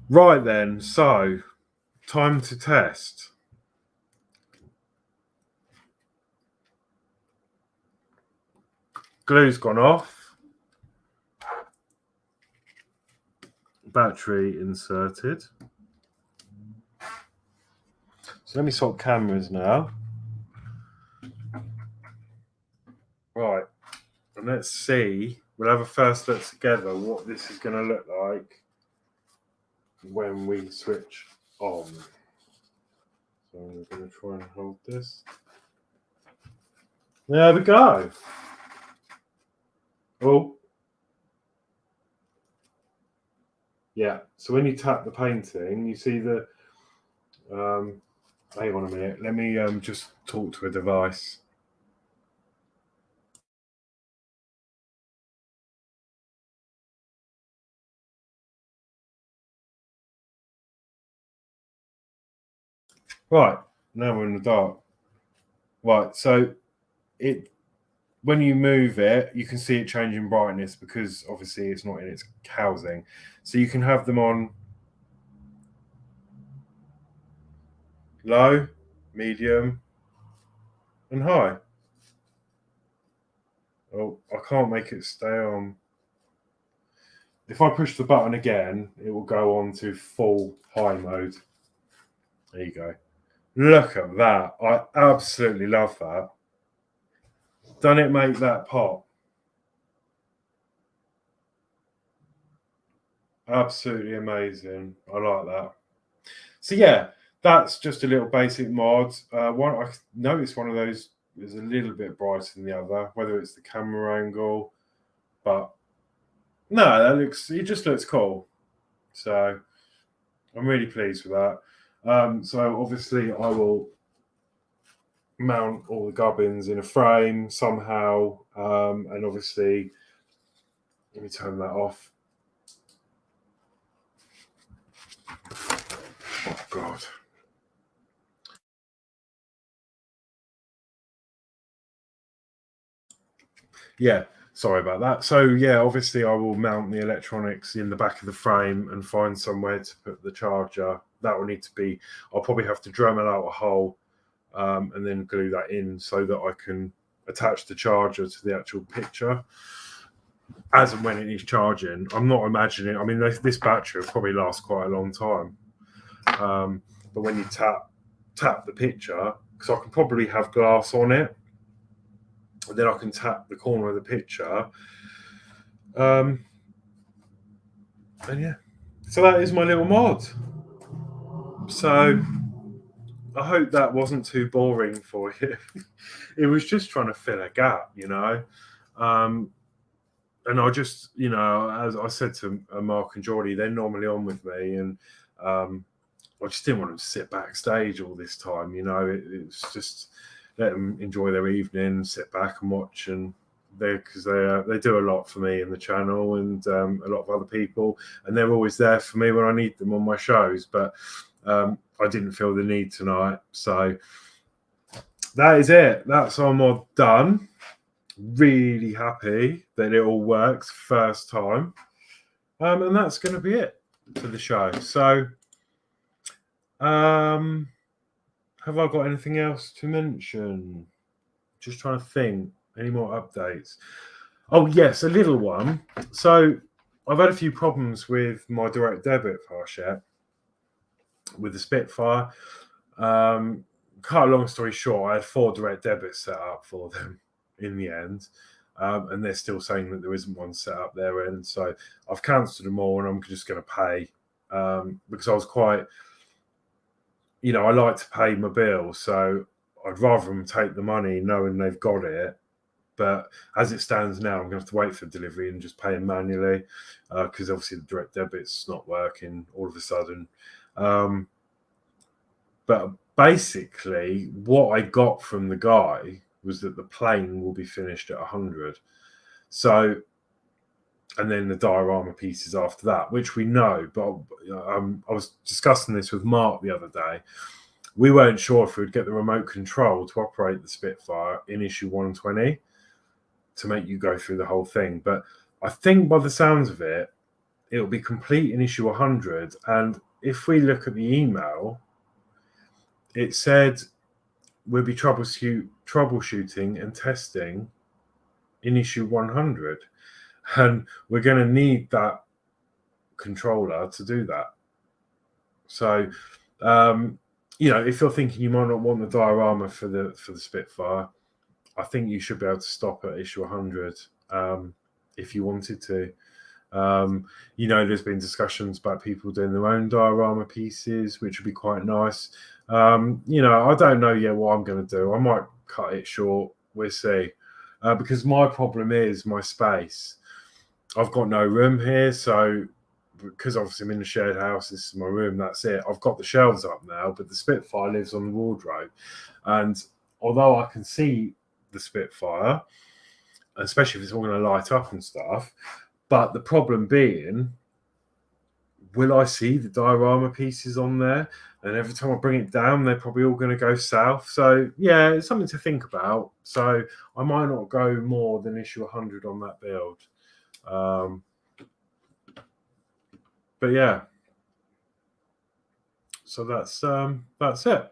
Speaker 1: Right then, so time to test. Glue's gone off. Battery inserted. So let me swap cameras now. Right, and let's see. We'll have a first look together what this is going to look like when we switch on. So I'm going to try and hold this. There we go. Oh. Yeah, so when you tap the painting, you see the... hang on a minute. Let me just talk to a device. Right, now we're in the dark. Right, so when you move it, you can see it changing brightness because obviously it's not in its housing. So you can have them on low, medium, and high. Oh, I can't make it stay on. If I push the button again, it will go on to full high mode. There you go. Look at that. I absolutely love that. Doesn't it make that pop? Absolutely amazing. I like that. So yeah, that's just a little basic mod. I noticed one of those is a little bit brighter than the other, whether it's the camera angle, but no, it just looks cool. So I'm really pleased with that. So obviously I will mount all the gubbins in a frame somehow, and obviously let me turn that off. Oh God. Yeah, sorry about that. So yeah, obviously I will mount the electronics in the back of the frame and find somewhere to put the charger. That will need to be, I'll probably have to Dremel out a hole and then glue that in so that I can attach the charger to the actual picture as and when it needs charging. I'm not imagining, I mean, this battery will probably last quite a long time. But when you tap the picture, because I can probably have glass on it, and then I can tap the corner of the picture. And yeah, so that is my little mod. So I hope that wasn't too boring for you. It was just trying to fill a gap, you know. And I just, you know, as I said to Mark and Geordie, they're normally on with me, and I just didn't want them to sit backstage all this time, you know. It's just let them enjoy their evening, sit back and watch, and because they do a lot for me in the channel and a lot of other people, and they're always there for me when I need them on my shows. But I didn't feel the need tonight, so that is it. That's our mod done. Really happy that it all works first time, and that's going to be it for the show. So have I got anything else to mention? Just trying to think. Any more updates? Oh yes, a little one. So I've had a few problems with my direct debit fast yet with the Spitfire. Cut a long story short, I had 4 direct debits set up for them in the end. And they're still saying that there isn't one set up their end. So I've cancelled them all and I'm just going to pay because I was quite, I like to pay my bills. So I'd rather them take the money knowing they've got it. But as it stands now, I'm going to have to wait for delivery and just pay them manually because obviously the direct debit's not working all of a sudden. But basically, what I got from the guy was that the plane will be finished at 100. So, and then the diorama pieces after that, which we know. But I was discussing this with Mark the other day. We weren't sure if we'd get the remote control to operate the Spitfire in issue 120 to make you go through the whole thing. But I think by the sounds of it, it'll be complete in issue 100. And if we look at the email, it said we'll be troubleshooting and testing in issue 100. And we're going to need that controller to do that. So, if you're thinking you might not want the diorama for the Spitfire, I think you should be able to stop at issue 100 if you wanted to. There's been discussions about people doing their own diorama pieces, which would be quite nice. I don't know yet what I'm going to do. I might cut it short. We'll see. Because my problem is my space. I've got no room here, so because obviously I'm in a shared house, this is my room, that's it. I've got the shelves up now, but the Spitfire lives on the wardrobe. And although I can see the Spitfire, especially if it's all going to light up and stuff, but the problem being, will I see the diorama pieces on there? And every time I bring it down, they're probably all going to go south. So yeah, it's something to think about. So I might not go more than issue 100 on that build. But yeah, so that's it.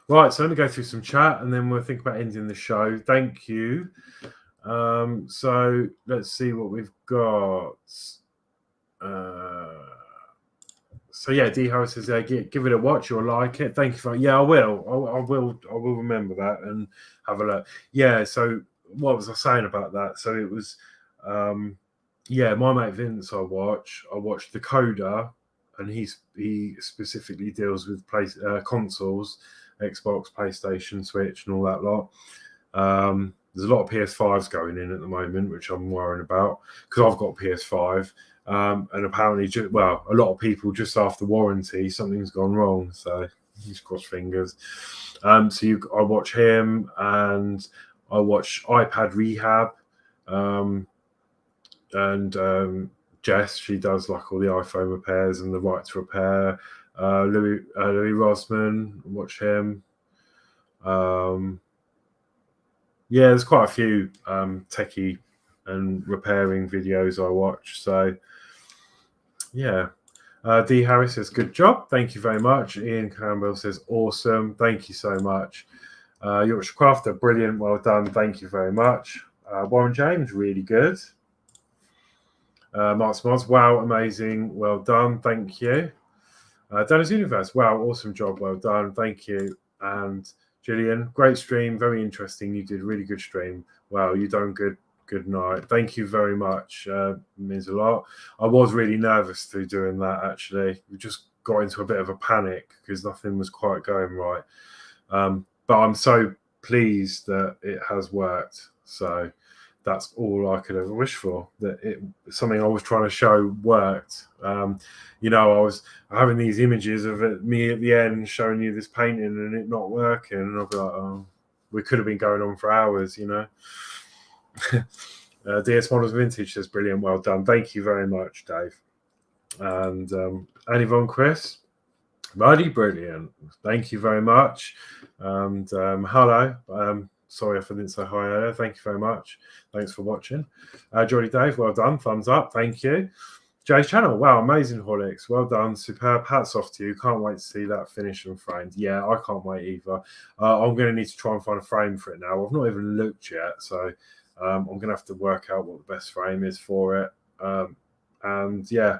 Speaker 1: Right, so let me go through some chat and then we'll think about ending the show. Thank you. So let's see what we've got. So yeah, D Harris says, give it a watch, you'll like it. Thank you for I will. I will remember that and have a look. Yeah, so what was I saying about that? So it was my mate Vince I watched The Coda, and he specifically deals with consoles, Xbox, PlayStation, Switch, and all that lot. There's a lot of PS5s going in at the moment, which I'm worrying about because I've got PS5. And apparently, a lot of people just after warranty, something's gone wrong. So just cross fingers. I watch him, and I watch iPad Rehab, and Jess. She does like all the iPhone repairs and the right to repair. Louis Rosman, watch him. There's quite a few techie and repairing videos I watch. So yeah. D Harris says, good job. Thank you very much. Ian Campbell says, awesome. Thank you so much. Yorkshire Crafter, brilliant. Well done. Thank you very much. Warren James, really good. Mark Smods, wow, amazing. Well done. Thank you. Dennis Universe, wow, awesome job. Well done. Thank you. And Gillian, great stream. Very interesting. You did a really good stream. Wow, you done good. Good night. Thank you very much. Means a lot. I was really nervous through doing that, actually. We just got into a bit of a panic because nothing was quite going right. But I'm so pleased that it has worked. So that's all I could ever wish for. That something I was trying to show worked. I was having these images of me at the end showing you this painting and it not working. And I'll be like, oh, we could have been going on for hours, DS Models Vintage says, brilliant, well done. Thank you very much, Dave. And Annie Von Chris, bloody brilliant. Thank you very much. And hello. Sorry if I didn't say hi earlier. Thank you very much. Thanks for watching. Jolly Dave, well done. Thumbs up. Thank you. Jay's channel. Wow, amazing, Horlixs. Well done. Superb. Hats off to you. Can't wait to see that finished and framed. Yeah, I can't wait either. I'm going to need to try and find a frame for it now. I've not even looked yet, so I'm going to have to work out what the best frame is for it. And yeah,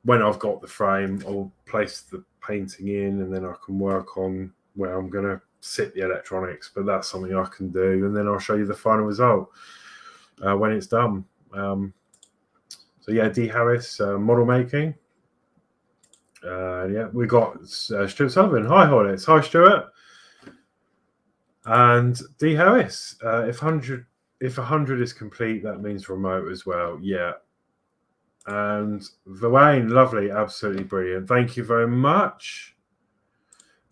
Speaker 1: when I've got the frame, I'll place the painting in, and then I can work on where I'm going to sit the electronics. But that's something I can do, and then I'll show you the final result when it's done. So yeah, D Harris model making. Yeah, we got Stuart Sullivan. Hi, Horlixs. Hi, Stuart. And D Harris. If 100 is complete, that means remote as well. Yeah. And Vawayne, lovely, absolutely brilliant. Thank you very much.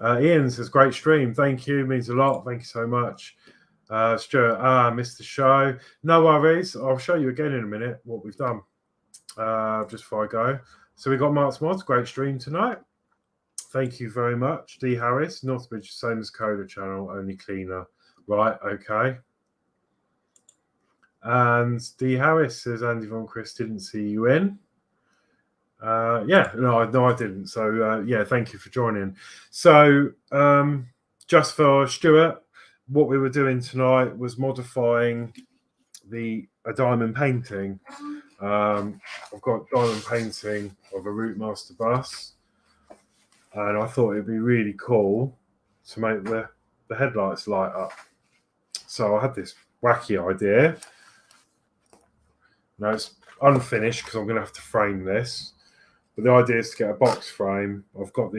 Speaker 1: Ian says, great stream. Thank you, means a lot. Thank you so much. Stuart, missed the show. No worries. I'll show you again in a minute what we've done. Just before I go. So we got Mark's Mods, great stream tonight. Thank you very much. D Harris, Northbridge, same as Coda channel, only cleaner. Right, okay. And D Harris says Andy Von Chris didn't see you in. Yeah, no, I didn't. So yeah, thank you for joining. So just for Stuart, what we were doing tonight was modifying a diamond painting. I've got diamond painting of a Routemaster bus, and I thought it'd be really cool to make the headlights light up. So I had this wacky idea. Now it's unfinished because I'm going to have to frame this. But the idea is to get a box frame. I've got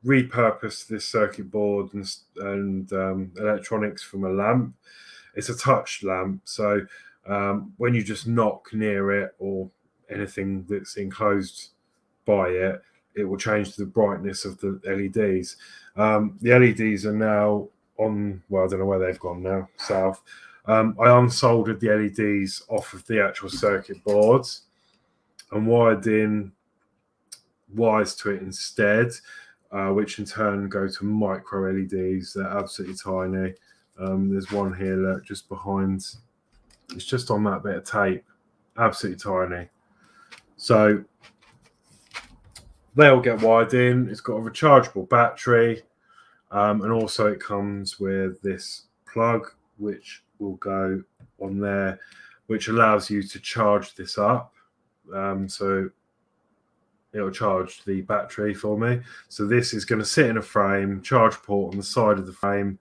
Speaker 1: repurposed this circuit board and electronics from a lamp. It's a touch lamp, so when you just knock near it or anything that's enclosed by it, it will change the brightness of the LEDs. The LEDs are now on, well, I don't know where they've gone now, south. I unsoldered the LEDs off of the actual circuit boards and wired in wires to it instead, which in turn go to micro LEDs. They're absolutely tiny. There's one here, look, just behind. It's just on that bit of tape. Absolutely tiny. So they'll get wired in. It's got a rechargeable battery. And also it comes with this plug, which will go on there, which allows you to charge this up. So it'll charge the battery for me. So this is going to sit in a frame, charge port on the side of the frame.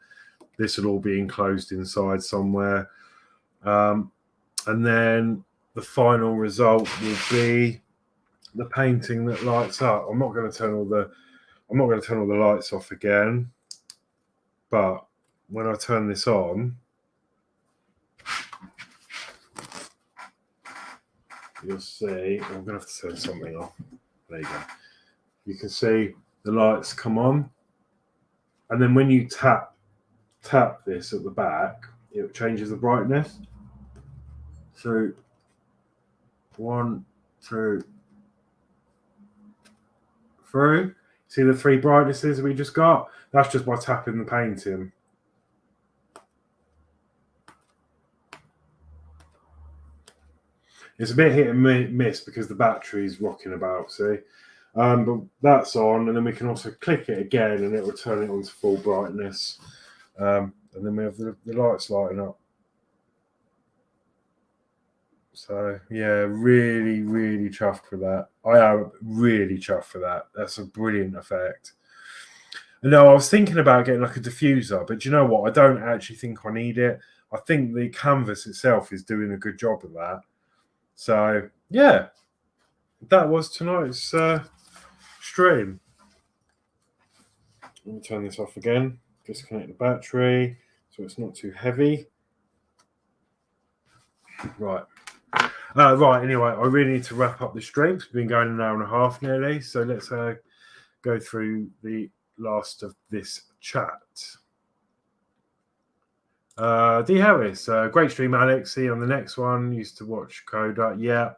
Speaker 1: This will all be enclosed inside somewhere. And then the final result will be the painting that lights up. I'm not going to turn all the lights off again, but when I turn this on, you'll see. I'm going to have to turn something off. There you go. You can see the lights come on, and then when you tap this at the back, it changes the brightness. So 1, 2, 3. See the 3 brightnesses we just got? That's just by tapping the painting. It's a bit hit and miss because the battery's rocking about, see? But that's on, and then we can also click it again and it will turn it on to full brightness. And then we have the lights lighting up. So yeah, really, really chuffed for that. I am really chuffed for that. That's a brilliant effect. And now I was thinking about getting like a diffuser, but do you know what? I don't actually think I need it. I think the canvas itself is doing a good job of that. So yeah, that was tonight's stream. Let me turn this off again. Disconnect the battery so it's not too heavy. Right. Right, anyway, I really need to wrap up the stream. It's been going an hour and a half nearly. So let's go through the last of this chat. D Harris, great stream, Alex. See you on the next one. Used to watch Coda. Yeah.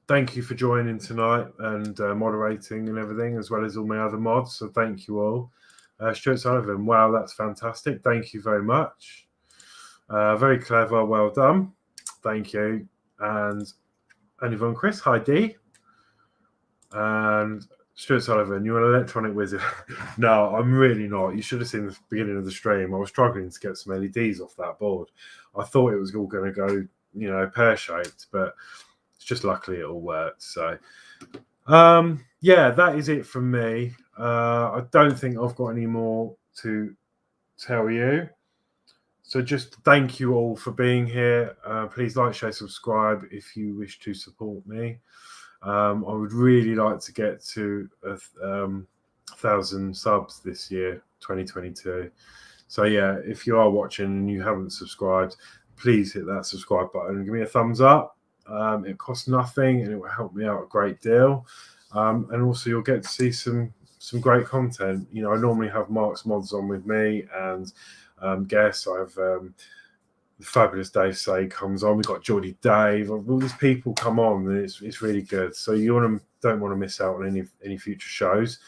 Speaker 1: Thank you for joining tonight and moderating and everything, as well as all my other mods. So thank you all. Stuart Sullivan, wow, that's fantastic. Thank you very much. Very clever. Well done. Thank you. and Yvonne Chris, hi D. And Stuart Sullivan, you're an electronic wizard. No, I'm really not. You should have seen the beginning of the stream. I was struggling to get some LEDs off that board. I thought it was all going to go, you know, pear-shaped, but it's just luckily it all worked. So, yeah, that is it from me. I don't think I've got any more to tell you. So just thank you all for being here. Please like, share, subscribe if you wish to support me. I would really like to get to 1,000 subs this year, 2022. So yeah, if you are watching and you haven't subscribed, please hit that subscribe button and give me a thumbs up. It costs nothing and it will help me out a great deal. And also you'll get to see some great content. You know, I normally have Mark's Mods on with me and guests. I have the fabulous Dave Say comes on. We've got Geordie Dave. All these people come on, and it's really good. So you don't want to miss out on any future shows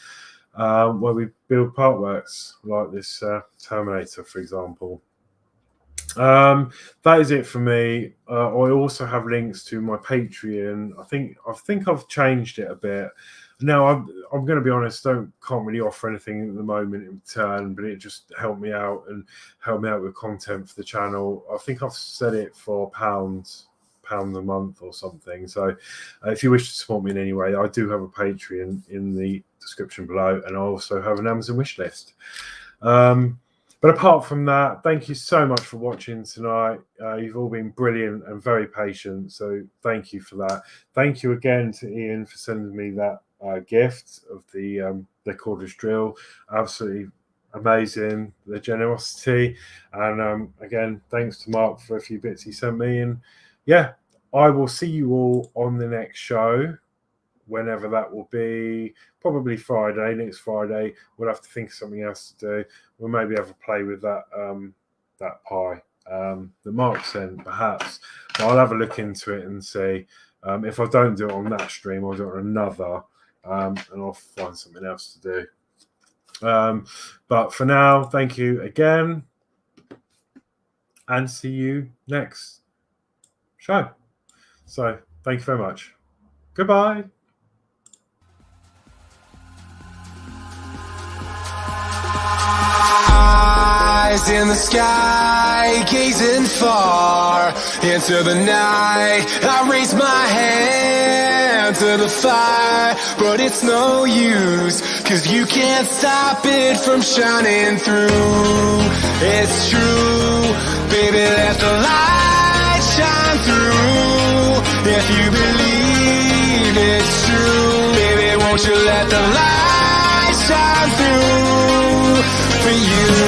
Speaker 1: where we build part works like this Terminator, for example. That is it for me. I also have links to my Patreon. I think I've changed it a bit. Now I'm going to be honest. Can't really offer anything at the moment in return, but it just helped me out with content for the channel. I think I've set it for £1 a month or something. So if you wish to support me in any way, I do have a Patreon in the description below, and I also have an Amazon wish list. But apart from that, thank you so much for watching tonight. You've all been brilliant and very patient, so thank you for that. Thank you again to Ian for sending me that gift of the cordless drill. Absolutely amazing, the generosity. And again, thanks to Mark for a few bits he sent me. And yeah, I will see you all on the next show, whenever that will be. Probably Friday, next Friday. We'll have to think of something else to do. We'll maybe have a play with that that pie that Mark sent, perhaps. But I'll have a look into it and see. If I don't do it on that stream, I'll do it on another, and I'll find something else to do. But for now, thank you again, and see you next show. So thank you very much. Goodbye.
Speaker 2: Eyes in the sky, gazing far into the night. I raise my hand to the fire, but it's no use, 'cause you can't stop it from shining through. It's true, baby, let the light shine through. If you believe it's true, baby, won't you let the light shine through for you?